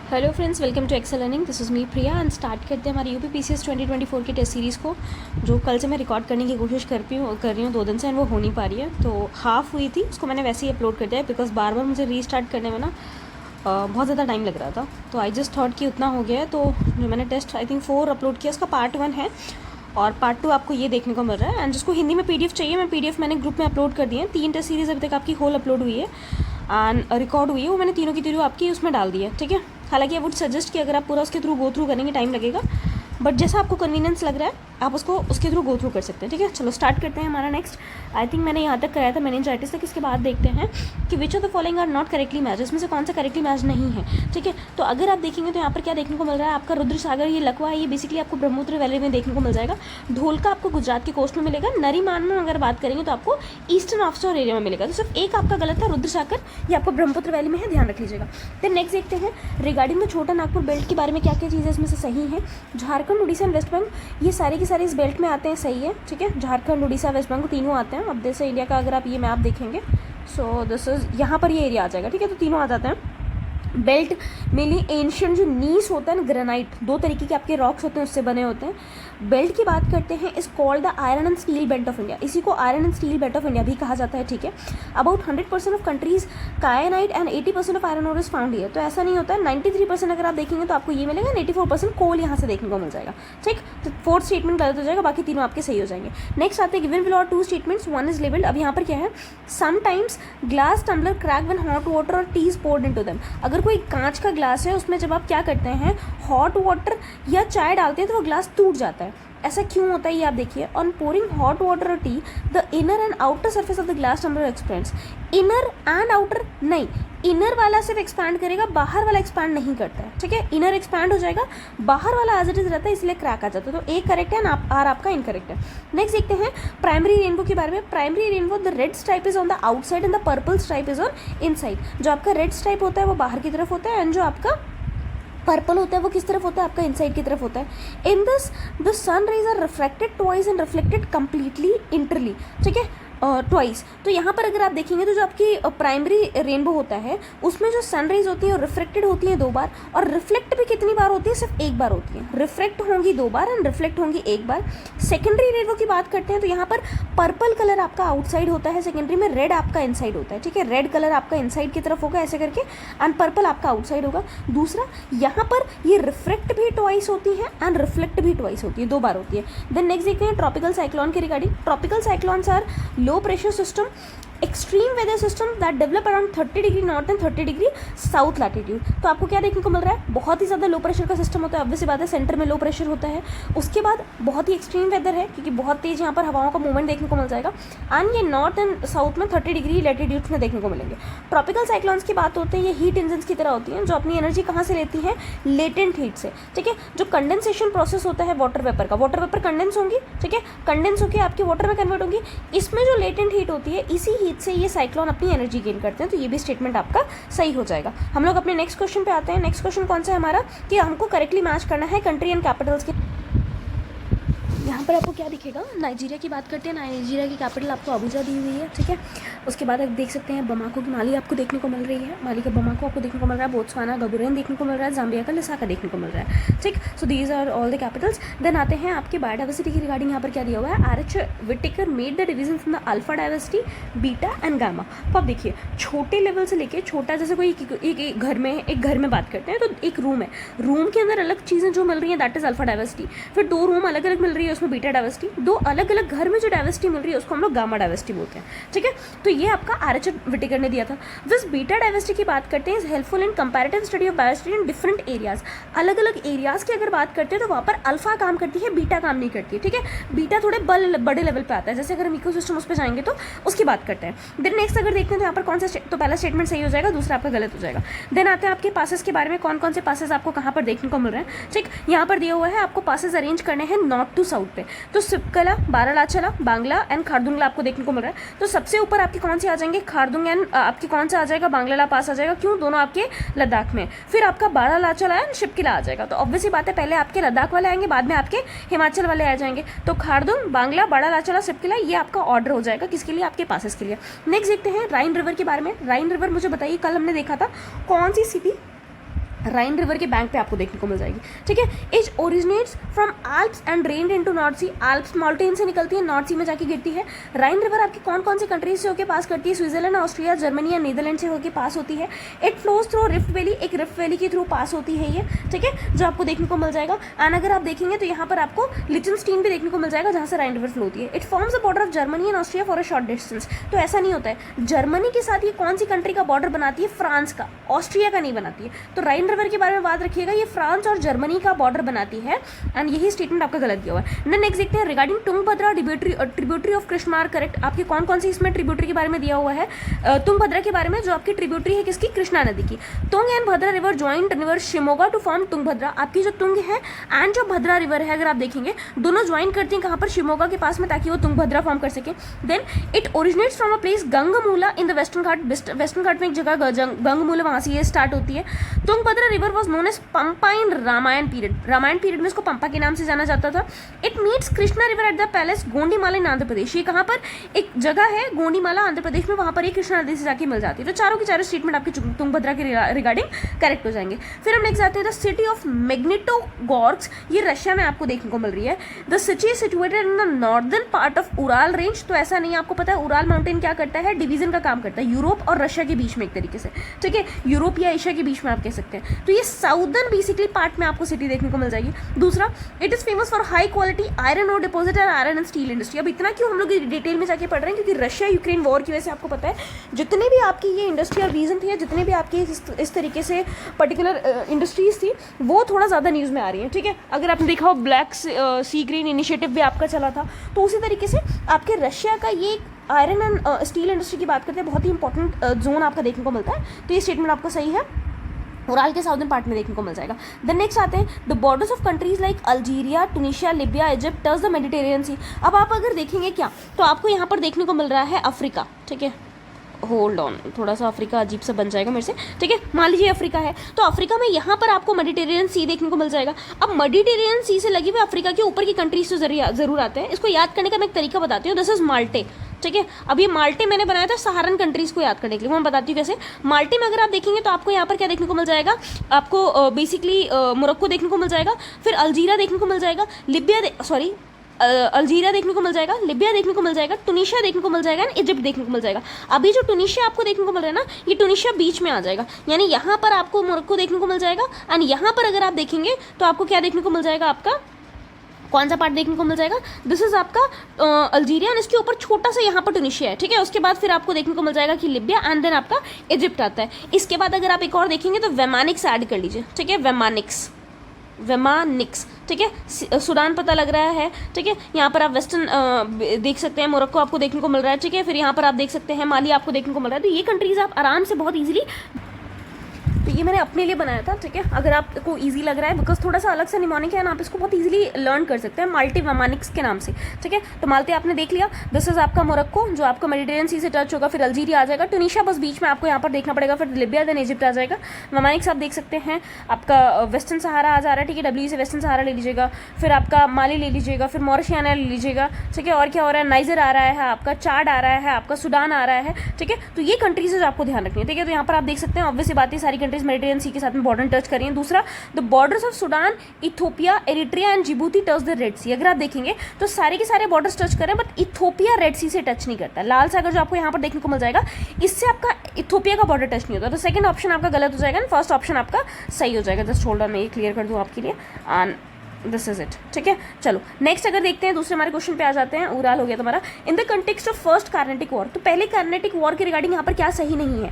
Hello friends, welcome to Excel learning. This is me Priya and start करते हैं हमारी UP PCS 2024 की test series को, जो कल से मैं रिकॉर्ड करने की कोशिश कर रही हूँ 2 दिन से, एंड वो हो नहीं पा रही है। तो हाफ़ हुई थी, उसको मैंने वैसे ही अपलोड कर दिया है बिकॉज बार बार मुझे रीस्टार्ट करने में ना बहुत ज़्यादा टाइम लग रहा था। तो आई जस्ट थॉट कि उतना हो गया है, तो जो मैंने टेस्ट आई थिंक 4 अपलोड किया, उसका पार्ट 1 है और पार्ट 2 आपको ये देखने को मिल रहा है। एंड जिसको हिंदी में पीडीएफ चाहिए, मैं पीडीएफ मैंने ग्रुप में अपलोड कर दी है। 3 टेस्ट सीरीज़ अभी तक आपकी होल अपलोड हुई है एंड रिकॉर्ड हुई है, वो मैंने तीनों की तीनों आपकी उसमें डाल दी है। ठीक है, हालांकि आई वुड सजेस्ट कि अगर आप पूरा उसके थ्रू गो थ्रू करेंगे टाइम लगेगा, बट जैसा आपको कन्वीनियंस लग रहा है आप उसको उसके थ्रू गो थ्रू कर सकते हैं। ठीक है, चलो स्टार्ट करते हैं हमारा नेक्स्ट। आई थिंक मैंने यहाँ तक कराया था मेनिंजाइटिस तक। इसके बाद देखते हैं कि which of the following are not correctly match, इसमें से कौन सा करेक्टली मैच नहीं है। ठीक है, तो अगर आप देखेंगे तो यहाँ पर क्या देखने को मिल रहा है, आपका रुद्र सागर, ये लकवा है, ये बेसिकली आपको ब्रह्मपुत्र वैली में देखने को मिल जाएगा। ढोलका आपको गुजरात के कोस्ट में मिलेगा। नरीमान में अगर बात करेंगे तो आपको ईस्टर्न ऑफशोर एरिया में मिलेगा। तो सिर्फ एक आपका गलत था, रुद्र सागर, ये आपको ब्रह्मपुत्र वैली में है, ध्यान रख लीजिएगा। देन नेक्स्ट देखते हैं रिगार्डिंग द छोटा नागपुर बेल्ट के बारे में क्या क्या चीज़ें इसमें से सही है। झारखंड, उड़ीसा एंड वेस्ट बंगाल ये सारे के सारे इस बेल्ट में आते हैं, सही है। ठीक है, झारखंड, उड़ीसा, वेस्ट बंगाल तीनों आते हैं। अब जैसे इंडिया का अगर आप ये मैप देखेंगे, सो दिस इज यहाँ पर ये एरिया आ जाएगा। ठीक है, तो तीनों आ जाते हैं। बेल्ट मेनली एंशियंट जो नीस होता है ना, ग्रेनाइट, 2 तरीके के आपके रॉक्स होते हैं, उससे बने होते हैं। बेल्ट की बात करते हैं, is called the iron and steel belt of India. इसी को iron and steel belt of India भी कहा जाता है। ठीक है, about 100% of countries kyanite and 80% of iron ore is found here. तो ऐसा नहीं होता है, 93% अगर आप देखेंगे तो आपको ये मिलेगा, 84% कोल यहाँ से देखने को मिल जाएगा। ठीक, तो 4th स्टेटमेंट गलत हो जाएगा, बाकी तीनों आपके सही हो जाएंगे। नेक्स्ट आते हैं given below 2 statements, 1 is labelled. अब यहाँ पर क्या है, sometimes glass tumbler crack when hot water और tea is poured into them. अगर कोई कांच का ग्लास है, उसमें जब आप क्या करते हैं, हॉट वाटर या चाय डालते हैं तो वो ग्लास टूट जाता है। ऐसा क्यों होता है ये आप देखिए। ऑन पोरिंग हॉट वाटर और tea, the inner and outer surface of the glass tumbler expands. Inner and outer नहीं, इनर वाला सिर्फ एक्सपैंड करेगा, बाहर वाला एक्सपैंड नहीं करता है। ठीक है, इनर एक्सपैंड हो जाएगा, बाहर वाला एज इट इज रहता है, इसलिए क्रैक आ जाता है। तो एक करेक्ट है ना, आर आपका इनकरेक्ट है। नेक्स्ट देखते हैं प्राइमरी रेनबो के बारे में। Primary rainbow, the red stripe is on the outside and the purple stripe is on inside. जो आपका रेड स्ट्राइप होता है वो बाहर की तरफ होता है, एंड जो आपका पर्पल होता है वो किस तरफ होता है, आपका इनसाइड की तरफ होता है। In this the sun rays are reflected twice and reflected completely internally. ठीक है, ट्वाइस। तो यहाँ पर अगर आप देखेंगे तो जो आपकी प्राइमरी रेनबो होता है उसमें जो सन रेज होती है वो रिफ्लेक्टेड होती है 2 बार, और रिफ्लेक्ट भी कितनी बार होती है, सिर्फ 1 बार होती है। रिफ्लेक्ट होंगी 2 बार एंड रिफ्लेक्ट होंगी 1 बार। सेकेंडरी रेनबो की बात करते हैं तो यहाँ पर पर्पल कलर आपका आउटसाइड होता है, सेकेंडरी में रेड आपका इनसाइड होता है। ठीक है, रेड कलर आपका इनसाइड की तरफ होगा ऐसे करके, एंड पर्पल आपका आउटसाइड होगा। दूसरा, यहाँ पर ये रिफ्लेक्ट भी ट्वाइस होती है एंड रिफ्लेक्ट भी ट्वाइस होती है, 2 बार होती है। देन नेक्स्ट देखते हैं ट्रॉपिकल साइक्लोन के regarding. Tropical cyclones are low pressure system, extreme weather system that develop around 30 degree north and 30 degree south latitude. तो आपको क्या देखने को मिल रहा है, बहुत ही ज़्यादा लो प्रेशर का सिस्टम होता है, ऑब्वियस बात है, सेंटर में लो प्रेशर होता है। उसके बाद बहुत ही एक्सट्रीम वेदर है, क्योंकि बहुत तेज़ यहाँ पर हवाओं का मूवमेंट देखने को मिल जाएगा, एंड ये नॉर्थ एंड साउथ में 30 डिग्री लैटिट्यूड्स में देखने को मिलेंगे। ट्रॉपिकल साइक्लोन्स की बात होते हैं, ये हीट इंजन्स की तरह होती हैं, जो अपनी एनर्जी कहाँ से लेती हैं, लेटेंट हीट से। ठीक है, जो कंडेंसेशन प्रोसेस होता है वाटर वेपर का, वाटर वेपर कंडेंस होंगी। ठीक है, कंडेंस होकर आपकी वाटर में कन्वर्ट होंगी, इसमें जो लेटेंट हीट होती है, इसी हीट से ये साइक्लोन अपनी एनर्जी गेन करते हैं। तो ये भी स्टेटमेंट आपका सही हो जाएगा। हम लोग अपने नेक्स्ट क्वेश्चन पे आते हैं। नेक्स्ट क्वेश्चन कौन सा है हमारा, कि हमको करेक्टली मैच करना है कंट्री एंड कैपिटल्स के। यहाँ पर आपको क्या दिखेगा, नाइजीरिया की बात करते हैं। नाइजीरिया की कैपिटल आपको अबुजा दी हुई है। ठीक है, उसके बाद आप देख सकते हैं बमाको की माली आपको देखने को मिल रही है, माली का बमाको आपको देखने को मिल रहा है, बोत्सवाना गबुरेन देखने को मिल रहा है, जाम्बिया का लिसाका देखने को मिल रहा है। ठीक, so these are all the capitals. Then आते हैं आपके बायोडाइवर्सिटी की रिगार्डिंग। यहाँ पर क्या दिया हुआ है, R H Whittaker made the division from the alpha diversity, beta and gamma. तो आप देखिए, छोटे लेवल से लेके छोटा, जैसे कोई एक घर में बात करते हैं तो एक रूम है, रूम के अंदर अलग चीज़ें जो मिल रही हैं दैट इज अल्फा डाइवर्सिटी। फिर 2 रूम अलग अलग मिल रही है, उसमें बीटा डाइवर्सिटी। 2 अलग अलग घर में जो डाइवर्सिटी मिल रही है उसको हम लोग गामा डाइवर्सिटी बोलते हैं। ठीक है, तो ये आपका आर एच विटेकर ने दिया था। दिस बीटा डाइवर्सिटी की बात करते हैं, is helpful in comparative study of biosphere in different areas. अलग अलग एरियाज की अगर बात करते हैं तो वहाँ पर अल्फा काम करती है, बीटा काम नहीं करती है। ठीक है, बीटा थोड़े बड़े लेवल पे आता है, जैसे अगर हम इकोसिस्टम उस पर जाएंगे तो उसकी बात करते हैं। देन नेक्स्ट अगर देखते हैं तो यहाँ पर कौन सा, तो पहला स्टेटमेंट सही हो जाएगा, दूसरा आपका गलत हो जाएगा। देन आते हैं आपके पासेस के बारे में, कौन कौन से पासेस आपको कहाँ पर देखने को मिल रहे हैं। ठीक, यहाँ पर दिया हुआ है आपको पासेस अरेंज करने हैं नॉर्थ टू साउथ पे। तो सिपकला, बारालाचला, बांग्ला एंड खारदुंगला आपको देखने को मिल रहा है। तो सबसे ऊपर आपकी कौन सी आ जाएंगे, खारदुंग एंड आपकी कौन सा आ जाएगा, बांग्ला पास आ जाएगा। क्यों, दोनों आपके लद्दाख में। फिर आपका बारालाचला एंड शिपकिला आ जाएगा। तो ऑब्वियसली बात है, पहले आपके लद्दाख वाले आएंगे, बाद में आपके हिमाचल वाले आ जाएंगे। तो खारदुंग, बांग्ला, बारालाचला, शिपकिला, ये आपका ऑर्डर हो जाएगा किसके लिए, आपके पासेस के लिए। नेक्स्ट देखते हैं राइन रिवर के बारे में। राइन रिवर मुझे बताइए, कल हमने देखा था कौन सी सिटी राइन रिवर के बैंक पे आपको देखने को मिल जाएगी, ठीक है। It originates from Alps and drained into North Sea. Alps mountain से निकलती है, नॉर्थ सी में जाके गिरती है। राइन रिवर आपकी कौन कौन सी कंट्रीज से होकर पास करती है? स्विट्जरलैंड, ऑस्ट्रिया, जर्मनी या नीदरलैंड से होकर पास होती है। It flows through rift valley, एक रिफ्ट वैली के थ्रू पास होती है ये, ठीक है, जो आपको देखने को मिल जाएगा। एंड अगर आप देखेंगे तो यहाँ पर आपको लिचनस्टीन भी देखने को मिल जाएगा, जहाँ से राइन रिवर फ्लो होती है। It forms the border of Germany and Austria for a short distance. तो ऐसा नहीं होता है, जर्मनी के साथ ये कौन सी कंट्री का बॉर्डर बनाती है? फ्रांस का, ऑस्ट्रिया का नहीं बनाती है। तो राइन रिवर के बारे में बात रखिएगा, ये फ्रांस और जर्मनी का बॉर्डर बनाती है। एंड यही स्टेटमेंट आपका गलत दिया हुआ है। नेक्स्ट देखते हैं, regarding Tungabhadra tributary of Krishna are correct. आपके कौन कौन सी इसमें ट्रिब्यूटरी के बारे में दिया हुआ है? तुंगभद्रा के बारे में, जो आपकी ट्रिब्यूटरी है किसकी? कृष्णा नदी की। Tunga and Bhadra river joint river Shimoga to form Tungabhadra. आपकी जो तुंग है एंड जो भद्रा रिवर है, अगर आप देखेंगे दोनों ज्वाइन करती हैं कहाँ पर? शिमोगा के पास में, ताकि वो तुंगभद्रा फॉर्म कर सके। Then it originates from a place Gangamoola in the western ghat. Western ghat में एक जगह गंगमूला, वहाँ से ये स्टार्ट होती है। Tungabhadra river was known as Pampa in Ramayana period. Ramayana period में इसको पंपा के नाम से जाना जाता था। It meets Krishna river at the place Gondimalla in Andhra Pradesh. ये कहाँ पर? एक जगह है गोंडीमाला आंध्र प्रदेश में, वहाँ पर ये कृष्णा नदी से जाके मिल जाती है। तो चारों के चारों स्टेटमेंट आपके तुंगभद्रा के रिगार्डिंग करेक्ट हो जाएंगे। फिर हम नेक्स्ट आते हैं, द सिटी ऑफ मैग्नेटोगोर्स्क। ये रशिया में आपको देखने को मिल रही है। The city is situated in the northern part of Ural range. तो ऐसा नहीं है, आपको पता है उराल माउंटेन क्या करता है? डिवीजन का काम करता है, यूरोप और रशिया के बीच में एक तरीके से, ठीक है, यूरोप या एशिया के बीच में आप कह सकते हैं। तो ये साउदर्न बेसिकली पार्ट में आपको सिटी देखने को मिल जाएगी। दूसरा, it is famous for high quality iron ore deposit और आयरन एंड स्टील इंडस्ट्री। अब इतना क्यों हम लोग डिटेल में जाके पढ़ रहे हैं? क्योंकि रशिया यूक्रेन वॉर की वजह से आपको पता है जितने भी आपकी ये इंडस्ट्रियल रीजन थे, जितने भी आपकी इस तरीके से पर्टिकुलर इंडस्ट्रीज थी, वो थोड़ा ज़्यादा न्यूज़ में आ रही है, ठीक है। अगर आपने देखा हो ब्लैक सी ग्रीन इनिशिएटिव भी आपका चला था, तो उसी तरीके से आपके रशिया का ये आयरन एंड स्टील इंडस्ट्री की बात करते हैं, बहुत ही इंपॉर्टेंट जोन आपका देखने को मिलता है। तो ये स्टेटमेंट आपका सही है, उराल के साउदर्न पार्ट में देखने को मिल जाएगा। देन नेक्स्ट आते हैं, the borders of countries like Algeria, Tunisia, Libya, Egypt touch the Mediterranean sea. अब आप अगर देखेंगे क्या, तो आपको यहाँ पर देखने को मिल रहा है अफ्रीका, ठीक है। होल्ड ऑन, थोड़ा सा अफ्रीका अजीब सा बन जाएगा मेरे से, ठीक है। मान लीजिए अफ्रीका है, तो अफ्रीका में यहाँ पर आपको मेडिटेरियन सी देखने को मिल जाएगा। अब मेडिटेरियन सी से लगी हुई अफ्रीका के ऊपर की कंट्रीज तो जरूर आते हैं। इसको याद करने का मैं एक तरीका बताती हूँ। दिस इज माल्टे, ठीक है। अब ये माल्टे मैंने बनाया था सहारन कंट्रीज को याद करने के लिए, मैं बताती हूँ कैसे। माल्टे में अगर आप देखेंगे तो आपको यहाँ पर क्या देखने को मिल जाएगा? आपको बेसिकली मोरक्को देखने को मिल जाएगा, फिर अल्जीरिया देखने को मिल जाएगा, अल्जीरिया देखने को मिल जाएगा, लिबिया देखने को मिल जाएगा, टूनिशिया देखने को मिल जाएगा, इजिप्ट देखने को मिल जाएगा। अभी जो टूनिशिया आपको देखने को मिल रहा है ना, ये टूनिशिया बीच में आ जाएगा, यानी यहाँ पर आपको मोरक्को देखने को मिल जाएगा। एंड यहाँ पर अगर आप देखेंगे तो आपको क्या देखने को मिल जाएगा? आपका कौन सा पार्ट देखने को मिल जाएगा? दिस इज आपका अल्जीरिया, एंड इसके ऊपर छोटा सा यहाँ पर टूनिशिया है, ठीक है। उसके बाद फिर आपको देखने को मिल जाएगा कि लिबिया, एंड देन आपका इजिप्ट आता है। इसके बाद अगर आप एक और देखेंगे तो वेमानिक्स ऐड कर लीजिए, ठीक है, वेमानिक्स, ठीक है। सूडान पता लग रहा है, ठीक है। यहाँ पर आप वेस्टर्न देख सकते हैं, मोरक्को आपको देखने को मिल रहा है, ठीक है। फिर यहाँ पर आप देख सकते हैं माली आपको देखने को मिल रहा है। तो ये कंट्रीज आप आराम से बहुत ईजिली, तो ये मैंने अपने लिए बनाया था, ठीक है। अगर आपको इजी लग रहा है, बिकॉज थोड़ा सा अलग सा निमोनिक है ना, आप इसको बहुत इजीली लर्न कर सकते हैं माल्टे वेमानिक्स के नाम से, ठीक है। तो माल्टे आपने देख लिया। दिस इज आपका मोरक्को, जो आपका मेडिटेरियन सी से टच होगा, फिर अल्जीरिया आ जाएगा, टूनिशिया बस बीच में आपको यहाँ पर देखना पड़ेगा, फिर लिबिया, देन इजिप्ट आ जाएगा। वेमानिक्स आप देख सकते हैं, आपका वेस्टर्न सहारा आ जा रहा है, ठीक है। डब्ल्यू से वेस्टर्न सहारा ले लीजिएगा, फिर आपका माली ले लीजिएगा, फिर मॉरिशियाना ले लीजिएगा, ठीक है। और क्या हो रहा है? नाइजर आ रहा है, आपका चाड आ रहा है, आपका सूडान आ रहा है, ठीक है। तो ये कंट्रीज आपको ध्यान रखनी है, ठीक है। तो यहाँ पर आप देख सकते हैं, ऑब्वियस बात है, सारी कंट्रीज मेडिटेरियन सी के साथ बॉर्डर टच करिए। दूसरा, the borders of Sudan, Ethiopia, Eritrea and Djibouti touch the red sea. अगर आप देखेंगे तो सारे के सारे बॉर्डर्स टच कर रहे हैं, बट इथोपिया रेड सी से टच नहीं करता। लाल सागर जो आपको यहाँ पर देखने को मिल जाएगा, इससे आपका इथोपिया का बॉर्डर टच नहीं होता। तो सेकंड ऑप्शन आपका गलत हो जाएगा, फर्स्ट ऑप्शन आपका सही हो जाएगा। जस्ट होल्ड ऑन, मैं ये क्लियर कर दूँ आपके लिए, एंड दिस इज इट, ठीक है। चलो नेक्स्ट अगर देखते हैं, दूसरे हमारे क्वेश्चन पे आ जाते हैं। उराल हो गया तुम्हारा। In the context of first Carnatic war, तो पहले कार्नेटिक वॉर के रिगार्डिंग यहाँ पर क्या सही नहीं है?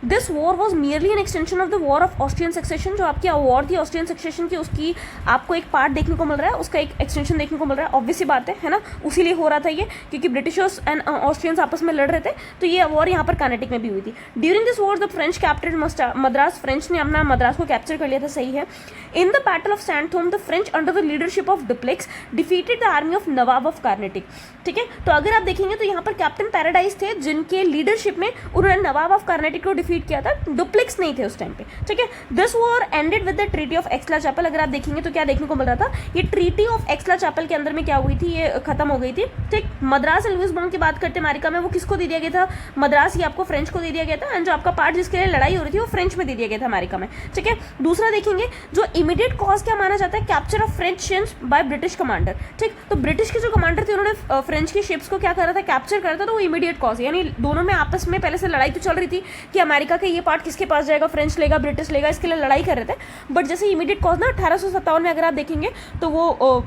This war was merely an extension of the war of Austrian succession. जो आपकी वॉर थी ऑस्ट्रियन सक्सेशन की, उसकी आपको एक पार्ट देखने को मिल रहा है, उसका एक एक्सटेंशन देखने को मिल रहा है। ऑब्वियस सी बात है ना, उसी लिए हो रहा था ये, क्योंकि ब्रिटिशर्स एंड ऑस्ट्रियंस आपस में लड़ रहे थे, तो ये वॉर यहाँ पर कार्नेटिक में भी हुई थी। During this war the French captured Madras, French ने अपना मद्रास को कैप्चर कर लिया था, सही है। In the battle of Santhome the French under the leadership of duplex defeated the army of Nawab of Carnatic, ठीक है। तो अगर आप देखेंगे तो यहाँ पर कैप्टन पैराडाइज थे, जिनके लीडरशिप में उन्होंने नवाब ऑफ कार्नेटिक को डिफीट डिफीट किया था, डुप्लेक्स नहीं थे उस टाइम पे, ठीक है। This war ended with the treaty of Aix-la-Chapelle. अगर आप देखेंगे तो क्या देखने को मिल रहा था, ये ट्रीटी ऑफ एक्सला-चैपल के अंदर में क्या हुई थी, ये खत्म हो गई थी, ठीक। मद्रास एंड लुइस बॉन्ग की बात करते हैं अमेरिका में, वो किसको दे दिया गया था, मद्रास, ये आपको फ्रेंच को दे दिया गया था, एंड जो आपका पार्ट जिसके लिए लड़ाई हो रही थी वो फ्रेंच में दे दिया गया था अमेरिका में, ठीक है। दूसरा देखेंगे जो इमीडिएट कॉज क्या माना जाता है, capture of French ships by British commander, ठीक। तो ब्रिटिश के जो कमांडर थे उन्होंने फ्रेंच की शिप्स को क्या करा था, कैप्चर करा था, तो वो इमीडिएट कॉज, यानी दोनों में आपस में पहले से लड़ाई तो चल रही थी कि अमेरिका का ये पार्ट किसके पास जाएगा, फ्रेंच लेगा, ब्रिटिश लेगा, इसके लिए लड़ाई कर रहे थे। बट जैसे इमीडिएट कॉज ना 1857 में अगर आप देखेंगे तो वो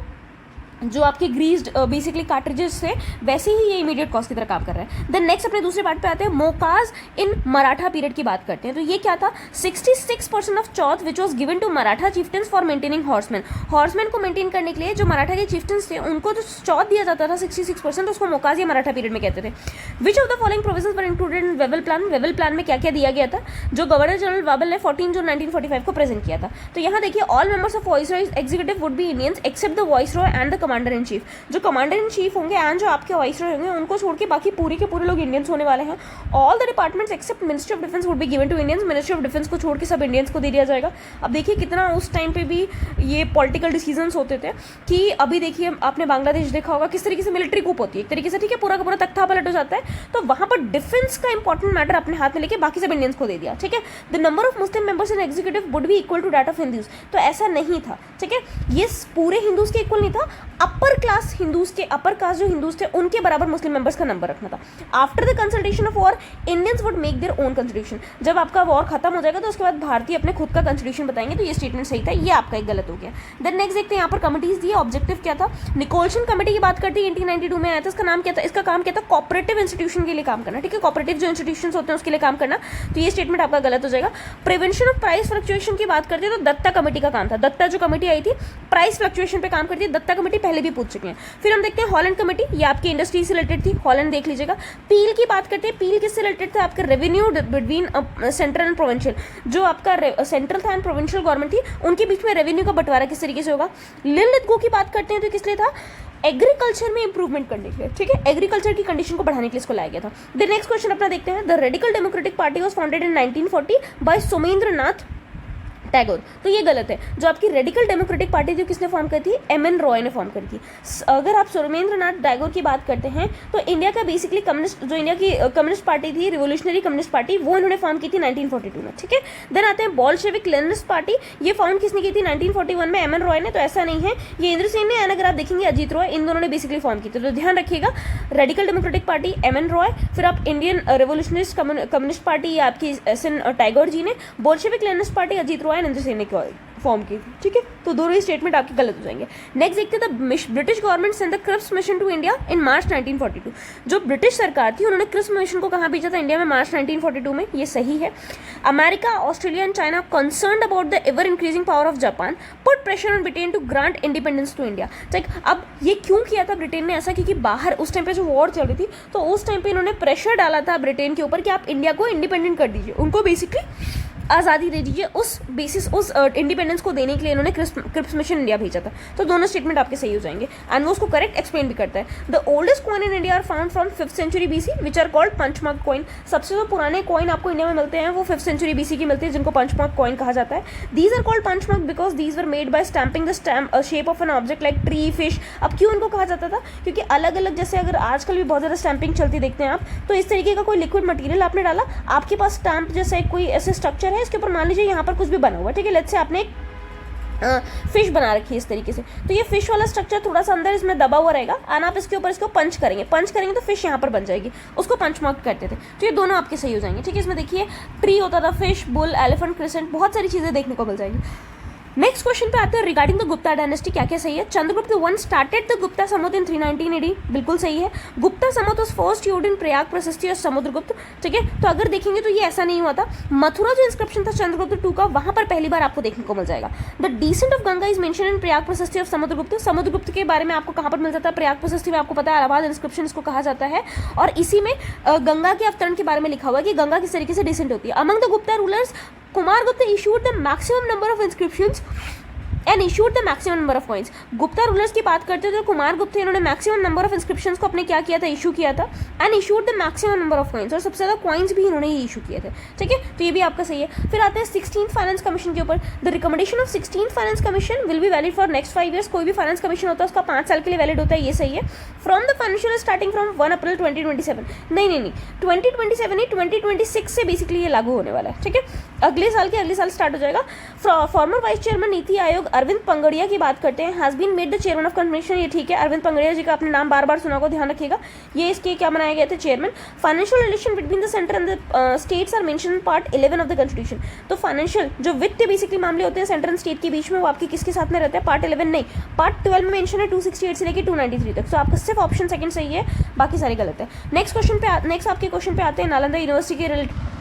जो आपके ग्रीस्ड बेसिकली कार्ट्रिजेस थे, वैसे ही ये इमीडिएट कॉज की तरह काम कर रहा है। देन नेक्स्ट अपने दूसरे पार्ट पे आते हैं, मोकाज इन मराठा पीरियड की बात करते हैं। तो ये क्या था, 66% of chauth which was given to Maratha chieftains for maintaining horseman. Horseman को मेंटेन करने के लिए जो मराठा के चीफ्टन्स थे उनको जो चौथ दिया जाता था 66%, उसको मोकाज या मराठा पीरियड में कहते थे। विच of the following provisions were included in Wavell plan. Wavell plan में क्या क्या दिया गया था, जो गवर्नर जनरल वाबल ने 14 जून 1945 को प्रेजेंट किया था। तो यहाँ देखिए, all members of viceroy executive would be Indians except the viceroy and the commander in chief. जो कमांडर इन चीफ होंगे एंड जो आपके वाइसरॉय होंगे उनको छोड़ के बाकी पूरे के पूरे लोग इंडियंस होने वाले हैं। All the departments except ministry of defence would be given to Indians. Ministry of defence को छोड़ के सब इंडियंस को दे दिया जाएगा। अब देखिए कितना उस टाइम पे भी ये पॉलिटिकल डिसीजंस होते थे कि अभी देखिए आपने बांग्लादेश देखा होगा किस तरीके से मिलिट्री कूप होती है एक तरीके से, ठीक है, पूरा का पूरा तख्ता पलट हो जाता है। तो वहाँ पर डिफेंस का इंपॉर्टेंट मैटर अपने हाथ में लेके बाकी सब इंडियंस को दे दिया, ठीक है। The number of Muslim members in executive would be equal to that of Hindus. तो ऐसा नहीं था, ठीक है, ये पूरे हिंदूज के इक्वल नहीं था, अपर क्लास हिंदूज के, अपर कास्ट जो हिंदूज थे उनके बराबर मुस्लिम मेंबर्स का नंबर रखना था। After the consultation of war Indians would make their own constitution. जब आपका वॉर खत्म हो जाएगा तो उसके बाद भारतीय अपने खुद का कॉन्स्टिट्यूशन बताएंगे। तो ये स्टेटमेंट सही था, ये आपका एक गलत हो गया। देन नेक्स्ट देखते हैं यहाँ पर कमिटीज दी, ऑब्जेक्टिव क्या था। निकोलसन कमेटी की बात करती है, 1892 में आया था। इसका नाम क्या था, इसका काम क्या था, कोऑपरेटिव इंस्टीट्यूशन के लिए काम करना, ठीक है, कोऑपरेटिव जो इंस्टीट्यूशन होते हैं उसके लिए काम करना। तो ये स्टेटमेंट आपका गलत हो जाएगा। प्रिवेंशन ऑफ प्राइस फ्लक्चुएशन की बात करते हैं तो दत्ता कमेटी का काम था। दत्ता जो कमेटी आई थी प्राइस फ्लक्चुएशन पे काम करती है, दत्ता कमेटी पहले भी पूछ चुके हैं। फिर हम देखते हैं हॉलैंड कमेटी, ये आपकी इंडस्ट्री से रिलेटेड थी, हॉलैंड देख लीजिएगा। पील की बात करते हैं, पील किससे रिलेटेड था, आपका revenue between central and provincial, जो आपका सेंट्रल था एंड प्रोविंशियल गवर्नमेंट थी उनके बीच में रेवेन्यू का बंटवारा किस तरीके से होगा। लिनलिथगो की बात करते हैं तो किस लिए था, एग्रीकल्चर में इंप्रूवमेंट करने के लिए, ठीक है, एग्रीकल्चर की कंडीशन को बढ़ाने के लिए इसको लाया गया था। द नेक्स्ट क्वेश्चन अपना देखते हैं, the radical democratic party was founded in 1940 by Somendranath Tagore. तो ये गलत है। जो आपकी रेडिकल डेमोक्रेटिक पार्टी थी किसने फॉर्म करी थी, एम.एन. रॉय ने फॉर्म करी थी। अगर आप सोमेंद्रनाथ टैगोर की बात करते हैं तो इंडिया का बेसिकली कम्युनिस्ट, जो इंडिया की कम्युनिस्ट पार्टी थी, रिवोल्यूशनरी कम्युनिस्ट पार्टी, वो इन्होंने फॉर्म की थी 1942 में, ठीक है। देन आते हैं बोल्शेविक लेनिनिस्ट पार्टी, ये फाउंड किसने की थी 1941 में, एम.एन. रॉय ने। तो ऐसा नहीं है, ये इंद्र सेन ने, अगर आप देखेंगे अजीत रॉय, इन दोनों ने बेसिकली फॉर्म की थी। तो ध्यान रखिएगा, radical democratic party M.N.. Roy, फिर आप इंडियन रिवोल्यूशनरिस्ट कम्युनिस्ट पार्टी आपकी एस.एन. टैगोर जी ने, Bolshevik Leninist party Ajit Roy, Indra Sen ने फॉर्म की, ठीक है। तो दोनों ही स्टेटमेंट आपके गलत हो जाएंगे। नेक्स्ट देखते हैं, the British government send the Cripps mission to India in March 1942। जो ब्रिटिश सरकार थी उन्होंने क्रिप्स मिशन को कहाँ भेजा था, इंडिया में, मार्च 1942 में। ये सही है। America, Australia and China concerned about the ever increasing power of Japan put pressure on Britain to grant independence to India, ठीक। अब ये क्यों किया था ब्रिटेन ने ऐसा, क्योंकि बाहर उस टाइम पे जो वॉर चल रही थी तो उस टाइम पे इन्होंने प्रेशर डाला था ब्रिटेन के ऊपर कि आप इंडिया को इंडिपेंडेंट कर दीजिए, उनको बेसिकली आज़ादी दे दीजिए। उस बेसिस, उस इंडिपेंडेंस को देने के लिए इन्होंने क्रिप्स मिशन इंडिया भेजा था। तो दोनों स्टेटमेंट आपके सही हो जाएंगे एंड वो उसको करेक्ट एक्सप्लेन भी करता है। The oldest coin in India are found from 5th century BC which are called punchmark coin. सबसे जो पुराने कॉइन आपको इंडिया में मिलते हैं वो 5th सेंचुरी बीसी की मिलते हैं, जिनको पंचमार्क कॉइन कहा जाता है। These are called punchmark because these were made by stamping the stamp shape of an object like tree, fish. अब क्यों इनको कहा जाता था, क्योंकि अलग अलग, जैसे अगर आजकल भी बहुत ज़्यादा स्टैम्पिंग चलती देखते हैं आप, तो इस तरीके का कोई लिक्विड मटेरियल आपने डाला, आपके पास स्टैम्प जैसा कोई ऐसे स्ट्रक्चर है, इसके ऊपर मान लीजिए यहाँ पर कुछ भी बना हुआ है, ठीक है। लेट्स से आपने फिश बना रखी है इस तरीके से, तो ये फिश वाला स्ट्रक्चर थोड़ा सा अंदर इसमें दबा हुआ रहेगा और आप इसके ऊपर इसको पंच करेंगे तो फिश यहाँ पर बन जाएगी, उसको पंच मार्क करते थे। तो ये दोनों आपके सही हो जाएंगे, ठीक है। इसमें देखिए ट्री होता था, फिश, बुल, एलिफेंट, क्रिसेंट, बहुत सारी चीज़ें देखने को मिल जाएंगी। नेक्स्ट क्वेश्चन पे आते हैं, रिगार्डिंग द गुप्ता डायनेस्टी क्या क्या सही है। Chandragupta one started the Gupta Samvat in 319 AD, बिल्कुल सही है। Gupta Samvat was first used in Prayag Prashasti और समुद्रगुप्त, ठीक है। तो अगर देखेंगे तो ये ऐसा नहीं हुआ था। मथुरा जो इंस्क्रिप्शन था चंद्रगुप्त II का, वहां पर पहली बार आपको देखने को मिल जाएगा। The descent of Ganga is mention in Prayag प्रशस्ति ऑफ समुद्रगुप्त। समुद्रगुप्त के बारे में आपको कहाँ पर मिल जाता है, प्रयाग प्रशस्ति में, आपको पता है इलाहाबाद इंस्क्रिप्शन इसको कहा जाता है। और इसी में गंगा के अवतरण के बारे में लिखा हुआ है कि गंगा किस तरीके से डिसेंट होती है। Among the Gupta rulers Kumaragupta issued the maximum number of inscriptions and issued the maximum number of coins. Gupta rulers की बात करते हैं तो कुमार गुप्त थे, इन्होंने मैक्सिमम नंबर ऑफ इंस्क्रिप्शंस को अपने क्या किया था, इशू किया था। And issued the maximum number of coins, और सबसे ज़्यादा कॉइन्स भी इन्होंने ही इशू किए थे, ठीक है, तो ये भी आपका सही है। फिर आते हैं 16th फाइनेंस कमीशन के ऊपर। The recommendation of 16th finance commission will be valid for next 5 years. कोई भी फाइनेंस कमीशन होता है उसका 5 साल के लिए वैलिड होता है, ये सही है। From the financial starting from 1 अप्रैल 2027, नहीं 2027 नहीं 2026 से बेसिकली ये लागू होने वाला है, ठीक है, अगले साल स्टार्ट हो जाएगा। Farmer vice chairman NITI Aayog Arvind पंगड़िया की बात करते हैं, has been made the chairman of commission, ये ठीक है, अरविंद पंगड़िया जी का आपने नाम बार बार सुना होगा, ध्यान रखिएगा, ये इसके क्या बनाए गए थे, chairman. Financial relation between the centre and the states are mention in part 11 of the constitution. तो फाइनेंशियल जो वित्तीय बेसिकली मामले होते हैं सेंटर एंड स्टेट के बीच में, वो आपके किसके साथ में रहते हैं, पार्ट 11 नहीं, पार्ट 12 में मेंशन है 268 से लेकर 293 तक। तो आपका सिर्फ ऑप्शन सेकंड सही है, बाकी सारे गलत है। नेक्स्ट आपके क्वेश्चन पे आते हैं नालंदा यूनिवर्सिटी के रिलेटेड।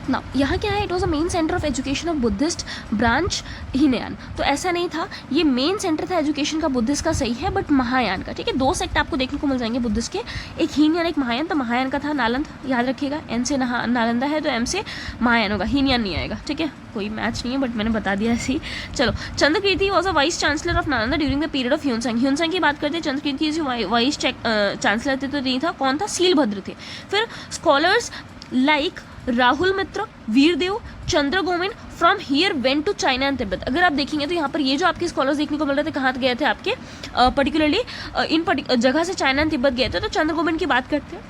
ना यहाँ क्या है, it was a main centre of education of Buddhist branch Hinayana. तो ऐसा नहीं था, ये मेन सेंटर था एजुकेशन का बुद्धिस्ट का, सही है, बट महायान का, ठीक है, 2 सेक्ट आपको देखने को मिल जाएंगे बुद्धिस्ट के, एक हीनयान एक महायान। तो महायान का था नालंद, याद रखिएगा, एन से नालंदा है तो एम से महायान होगा, हीनयान नहीं आएगा, ठीक है, कोई मैच नहीं है बट मैंने बता दिया ऐसे ही। चलो, Chandrakirti was a vice chancellor of Nalanda during the period of Hiuen Tsang की बात करते हैं। चंद्रकीर्ति जो वाइस चांसलर थे तो नहीं था, कौन था, सीलभद्र थे। फिर scholars like Rahul Mitra, Virdev, Chandra Govind from here went to China and Tibet. अगर आप देखेंगे तो यहाँ पर ये जो आपके स्कॉलर्स देखने को मिल रहे थे, कहाँ गए थे आपके, पर्टिकुलरली इन जगह से चाइना एंड तिब्बत गए थे। तो चंद्र गोविंद की बात करते हैं,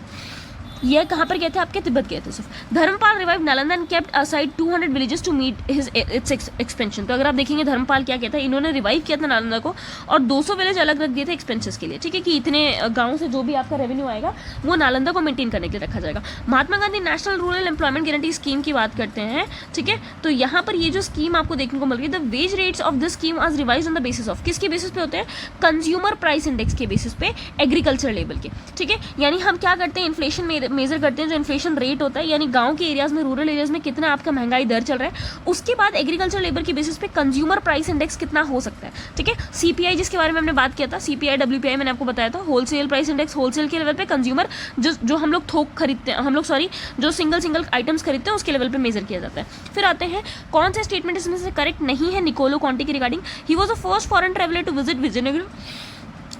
ये कहाँ पर गए थे, आपके तिब्बत गए थे सिर्फ। Dharmapal revive Nalanda and kept aside 200 villages to meet his its expansion. तो अगर आप देखेंगे धर्मपाल क्या किया था, इन्होंने रिवाइव किया था नालंदा को और 200 विलेज अलग रख दिए थे एक्सपेंसेस के लिए, ठीक है, कि इतने गाँव से जो भी आपका रेवेन्यू आएगा वो नालंदा को मेंटेन करने के लिए रखा जाएगा। Mahatma Gandhi national rural employment guarantee scheme की बात करते हैं, ठीक है, तो यहाँ पर ये जो स्कीम आपको देखने को मिल रही है, the wage rates of this scheme आज revised on the basis of, किसके बेसिस पे होते हैं, कंज्यूमर प्राइस इंडेक्स के बेसिस पे, एग्रीकल्चर लेवल के, ठीक है, यानी हम क्या करते हैं, इन्फ्लेशन मेजर करते हैं, जो इन्फ्लेशन रेट होता है, यानी गांव के एरियाज में, रूरल एरियाज में कितना आपका महंगाई दर चल रहा है, उसके बाद एग्रीकल्चर लेबर के बेसिस पे कंज्यूमर प्राइस इंडेक्स कितना हो सकता है, ठीक है। सीपीआई जिसके बारे में हमने बात किया था, सीपीआई डब्ल्यूपीआई मैंने आपको बताया था, होलसेल प्राइस इंडेक्स, होलसेल के लेवल पे कंज्यूमर जो हम लोग थोक खरीदते हैं, जो सिंगल आइटम्स खरीदते हैं उसके लेवल पे मेजर किया जाता है। फिर आते हैं कौन सा स्टेटमेंट इसमें से करेक्ट नहीं है, निकोलो कॉन्टी के regarding, he was the first foreign traveller to visit Vijayanagar,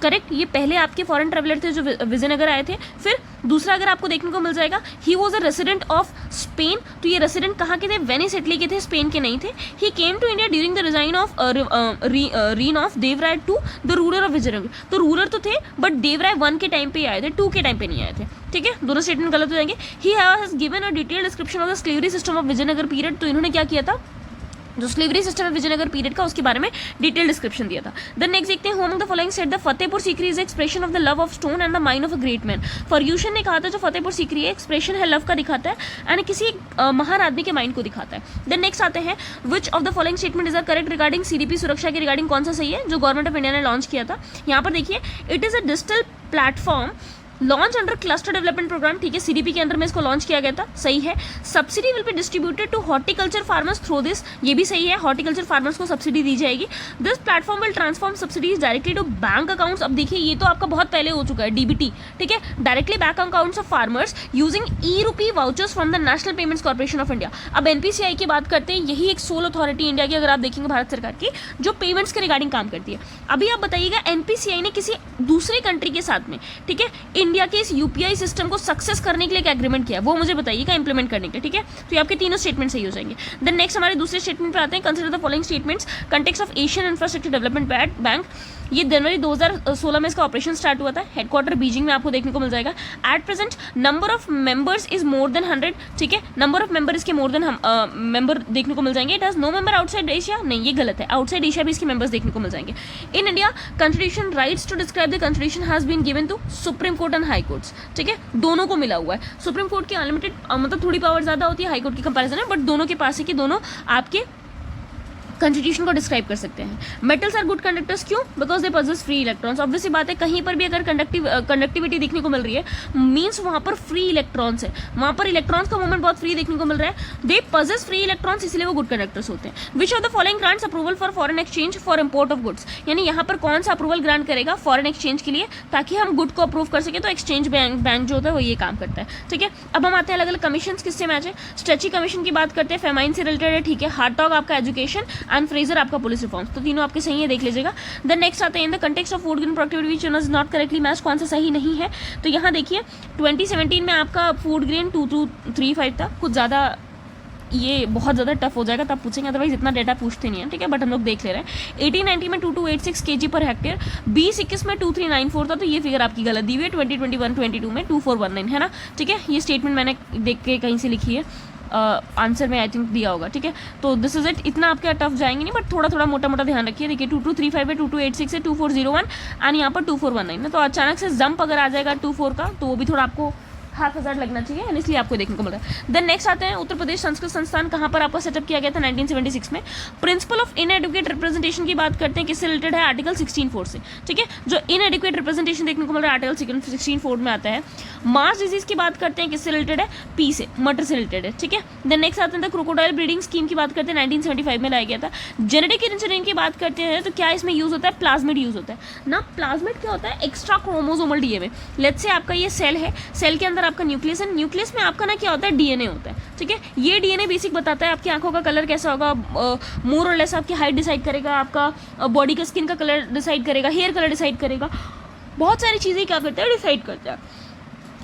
correct, ये पहले आपके फॉरेन ट्रेवलर थे जो विजयनगर आए थे। फिर दूसरा अगर आपको देखने को मिल जाएगा, he was a resident of Spain, तो ये रेसिडेंट कहाँ के थे, वेनिस इटली के थे, स्पेन के नहीं थे। He came to India during the reign of Devaraya two the ruler of Vijayanagar, तो रूलर तो थे बट देवराय 1 के टाइम पे आए थे, 2 के टाइम पे नहीं आए थे, ठीक है, दोनों स्टेटमेंट गलत हो जाएंगे। He has given a detailed description of the slavery system of Vijayanagar period, तो इन्होंने क्या किया था, जो स्लेवरी सिस्टम है विजयनगर पीरियड का, उसके बारे में डिटेल डिस्क्रिप्शन दिया था। देन नेक्स्ट देखते हैं, home the following set the Fatehpur Sikri is expression of the love of stone and the mind of a great man. Fergusson ने कहा था जो फतेहपुर सीकरी है एक्सप्रेशन है लव का, दिखाता है एंड किसी महान आदमी के माइंड को दिखाता है। देन नेक्स्ट आते हैं, which of the following statement is correct regarding CDP Suraksha के रिगार्डिंग, कौन सा सही है, जो गवर्नमेंट ऑफ इंडिया ने लॉन्च किया था। यहाँ पर देखिए, it is a digital platform launch under cluster development programme, ठीक है, सीडीपी के अंदर में इसको लॉन्च किया गया था, सही है। Subsidy will be distributed to horticulture farmers through this, ये भी सही है, हॉर्टिकल्चर फार्मर्स को सब्सिडी दी जाएगी। This platform will transform subsidies directly to bank accounts. अब देखिए ये तो आपका बहुत पहले हो चुका है, डीबीटी, ठीक है, directly bank accounts of farmers using e-rupee vouchers from the national payments corporation of India. अब एनपीसीआई की बात करते हैं, यही एक सोल अथॉरिटी इंडिया की, अगर आप देखेंगे भारत सरकार की, जो पेमेंट्स के रिगार्डिंग काम करती है। अभी आप बताइएगा, एनपीसीआई ने किसी दूसरे कंट्री के साथ में, ठीक है, इंडिया के इस यूपीआई सिस्टम को सक्सेस करने के लिए क्या एग्रीमेंट किया, वो मुझे बताइएगा, इंप्लीमेंट करने के लिए, ठीक है, तो ये आपके तीनों स्टेटमेंट सही हो जाएंगे। देन नेक्स्ट हमारे दूसरे स्टेटमेंट पे आते हैं, consider the following statements, context of Asian infrastructure development bank, ये जनवरी 2016 में इसका ऑपरेशन स्टार्ट हुआ था, हेडक्वार्टर बीजिंग में आपको देखने को मिल जाएगा। At present number of members is more than 100, ठीक है, नंबर ऑफ मेंबर इसके मोर देन मेंबर देखने को मिल जाएंगे। It has no member outside Asia, नहीं ये गलत है, आउटसाइड एशिया भी इसके मेंबर्स देखने को मिल जाएंगे। In India constitution rights to describe the constitution has been given to supreme court and high courts, ठीक है, दोनों को मिला हुआ है। सुप्रीम कोर्ट की अनलिमिटेड मतलब थोड़ी पावर ज्यादा होती है, हाई कोर्ट की कंपैरिजन है, बट दोनों के पास है कि दोनों आपके कॉन्स्टिट्यूशन को डिस्क्राइब कर सकते हैं। मेटल्स आर गुड कंडक्टर्स, क्यों, because they possess free electrons. Obviously बात है, कहीं पर भी अगर कंडक्टिविटी देखने को मिल रही है, मीन्स वहाँ पर फ्री इलेक्ट्रॉन्स है, वहाँ पर इलेक्ट्रॉन्स का मूवमेंट बहुत फ्री देखने को मिल रहा है। दे पॉजेस फ्री इलेक्ट्रॉन्स, इसलिए वो गुड कंडक्टर्स होते हैं। Which of the following grants approval for foreign exchange for import of goods, यानी यहाँ पर कौन सा अप्रूवल ग्रांट करेगा फॉरेन एक्सचेंज के लिए, ताकि हम गुड को अप्रूव कर सके, तो एक्सचेंज बैंक जो होता है वो ये काम करता है, ठीक है। अब हम आते हैं अलग अलग कमीशन किससे मैच है। स्ट्रेची कमीशन की बात करते हैं, फेमाइन से रिलेटेड है, ठीक है। हार्टॉग आपका एजुकेशन एंड फ्रेजर आपका पुलिस रिफॉर्म्स, तो तीनों आपके सही है, देख लीजिएगा। देन नेक्स्ट आते हैं in the context of food grain productivity which is not correctly match, कौन सा सही नहीं है। तो यहाँ देखिए 2017 में आपका फूड ग्रेन 2235 था, कुछ ज़्यादा ये बहुत ज़्यादा टफ हो जाएगा, तब पूछेंगे, अदरवाइज इतना डेटा पूछते नहीं है, ठीक है, बट हम लोग देख ले रहे हैं। 1890 में 2286 kg पर हेक्टेयर, 2021 में 2394 था, तो ये फिगर आपकी गलत दी हुई है। 2021-22 में 2419 है ना, ठीक है, ये स्टेटमेंट मैंने देख के कहीं से लिखी है, आंसर में आई थिंक दिया होगा, ठीक है। तो दिस इज इट, इतना आपके टफ जाएंगे नहीं, बट थोड़ा थोड़ा मोटा मोटा ध्यान रखिए। देखिए 2235 है, 2286 है, 2401 एंड यहाँ पर 2419 है, तो अचानक से जंप अगर आ जाएगा 24 का, तो वो भी थोड़ा आपको 5000 लगना चाहिए, इसलिए आपको देखने को मिल रहा है। देन नेक्स्ट आते हैं उत्तर प्रदेश संस्कृत संस्थान कहाँ पर आपका सेटअप किया गया था 1976 में। प्रिंसिपल ऑफ इनएडुकेट रिप्रेजेंटेशन की बात करते हैं, किससे रिलेटेड है, आर्टिकल 16(4) से, ठीक है। जो इनएडुकेट रिप्रेजेंटेशन देखने को मिल रहा है आर्टिकल 16(4) में आता है। मार्स डिजीज की बात करते हैं, किससे रिलेटेड है, पी से, मटर से रिलेटेड है, ठीक है। देन नेक्स्ट आते हैं क्रोकोडाइल ब्रीडिंग स्कीम की बात करते हैं, 1975 में लाया गया था। जेनेटिक इंजीनियरिंग की बात करते हैं, तो क्या इसमें यूज होता है, प्लाज्मिड यूज होता है ना। प्लाज्मिड क्या होता है, extra chromosomal DNA. Let's say आपका ये सेल है, सेल के अंदर आपका न्यूक्लियस है, न्यूक्लियस में आपका ना क्या होता है, डीएनए होता है, ठीक है। ये डीएनए बेसिक बताता है आपकी आंखों का कलर कैसा होगा, मोर और लेस आपकी हाइट डिसाइड करेगा, आपका बॉडी का स्किन का कलर डिसाइड करेगा, हेयर कलर डिसाइड करेगा, बहुत सारी चीज़ें क्या करते हैं, डिसाइड करते हैं।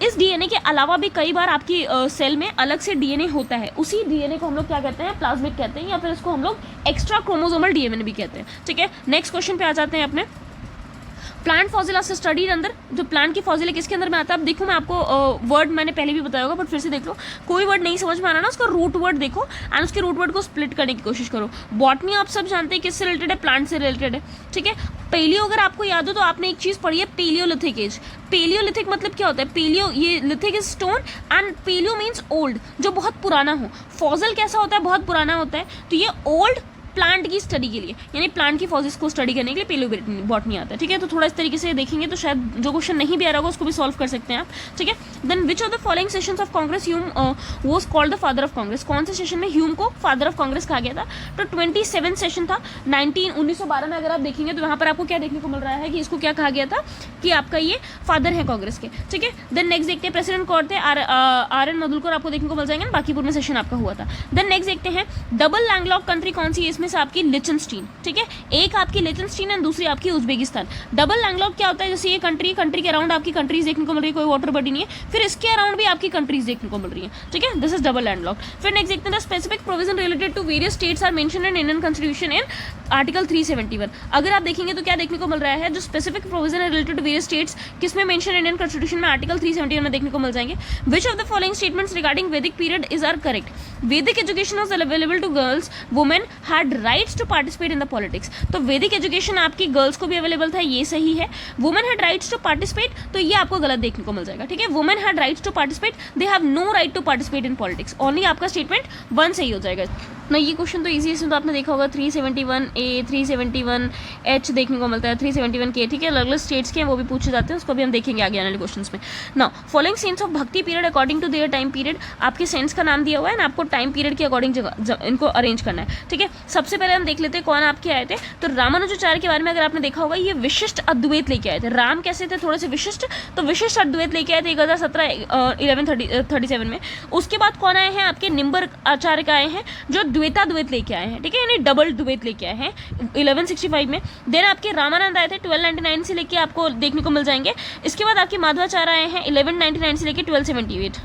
इस डीएनए के अलावा भी कई बार आपकी सेल में अलग से डीएनए होता है, उसी डीएनए को हम लोग क्या कहते हैं, प्लाज्मिड कहते हैं, या फिर इसको हम लोग एक्स्ट्रा क्रोमोसोमल डीएनए भी कहते हैं, ठीक है। नेक्स्ट क्वेश्चन पे आ जाते हैं अपने। प्लांट फॉसिला से स्टडीड अंदर, जो प्लांट की फॉसिला किसके अंदर में आता है, अब देखो मैं आपको वर्ड मैंने पहले भी बताया होगा, बट फिर से देख लो, कोई वर्ड नहीं समझ में आ रहा ना, उसका रूट वर्ड देखो एंड उसके रूट वर्ड को स्प्लिट करने की कोशिश करो। बॉटनी आप सब जानते हैं किससे रिलेटेड है, प्लांट से रिलेटेड है, ठीक है। पेलियो अगर आपको याद हो तो आपने एक चीज़ पढ़ी है, पेलियोलिथिक एज। पेलियोलिथिक मतलब क्या होता है, पेलियो ये lithic is stone and paleo means old, जो बहुत पुराना हो। फॉसिल कैसा होता है, बहुत पुराना होता है, तो ये ओल्ड प्लांट की स्टडी के लिए, यानी प्लांट की फॉसिल्स को स्टडी करने के लिए पेलियोबॉटनी आता है, ठीक है। तो थोड़ा इस तरीके से देखेंगे तो शायद जो क्वेश्चन नहीं भी आ रहा होगा उसको भी सॉल्व कर सकते हैं आप, ठीक है। Then which of the following sessions of Congress Hume was called the father of Congress, कौन से सेशन में ह्यूम को फादर ऑफ कांग्रेस कहा गया था, तो 27 सेशन था 1912 में। अगर आप देखेंगे तो वहाँ पर आपको क्या देखने को मिल रहा है कि इसको क्या कहा गया था, कि आपका ये फादर है कांग्रेस के, ठीक है। देन नेक्स्ट देखते हैं प्रेसिडेंट कौन थे, आर.एन. मधुलकर आपको देखने को मिल जाएंगे, बाकीपुर में सेशन आपका हुआ था। देन नेक्स्ट देखते हैं डबल लैंडलॉक कंट्री कौन सी है, इसमें से आपकी लिचनस्टीन, ठीक है। एक आपकी लिचनस्टीन एंड दूसरी आपकी उज्बेकिस्तान। डबल लैंडलॉक क्या होता है, जैसे ये कंट्री के अराउंड आपकी कंट्रीज देखने को मिल रही है, कोई वाटर बॉडी नहीं है, फिर इसके अराउंड भी आपकी कंट्रीज देखने को मिल रही है, ठीक है। This is double landlock. फिर नेक्स्ट देखते हैं specific provision related to various states are mentioned in Indian constitution in article 371। अगर आप देखेंगे तो क्या देखने को मिल रहा है, जो स्पेसिफिक प्रोविजन है रिलेटेड टू वेरियस स्टेट्स, किसमें मेंशन इंडियन कॉन्स्टिट्यूशन में आर्टिकल 371 में देखने को मिल जाएंगे। Which of the following statements regarding Vedic period is are correct, Vedic education was available to girls, women had rights to participate in the politics. तो Vedic education आपकी girls को भी अवेलेबल था, ये सही है। Women had rights to participate, तो ये आपको गलत देखने को मिल जाएगा, ठीक है। Women had rights to participate, they have no right to participate in politics, only आपका स्टेटमेंट 1 सही हो जाएगा ना। ये क्वेश्चन तो इजी है, इसमें तो आपने देखा होगा 371A 371H देखने को मिलता है, 371K, ठीक है। अलग अलग स्टेट्स के हैं, वो भी पूछे जाते हैं, उसको भी हम देखेंगे आगे आने वाले क्वेश्चंस में। Now following saints of bhakti period according to their time period, आपके सेंस का नाम दिया हुआ है ना, आपको टाइम पीरियड के अकॉर्डिंग इनको अरेंज करना है, ठीक है। सबसे पहले हम देख लेते हैं कौन आपके आए थे, तो रामानुजाचार्य के बारे में अगर आपने देखा होगा, ये विशिष्ट अद्वैत लेके आए थे। राम कैसे थे, थोड़े से विशिष्ट, तो विशिष्ट अद्वैत लेके आए थे 1137 में। उसके बाद कौन आए हैं, आपके निम्बर आचार्य का आए हैं, जो द्वैताद्वैत लेके आए हैं, ठीक है, यानी डबल द्वैत लेके आए हैं 1165 में। देन आपके रामानंद आए थे 1299 से लेके आपको देखने को मिल जाएंगे। इसके बाद आपके माधवाचार्य आए हैं 1199 से लेके 1278।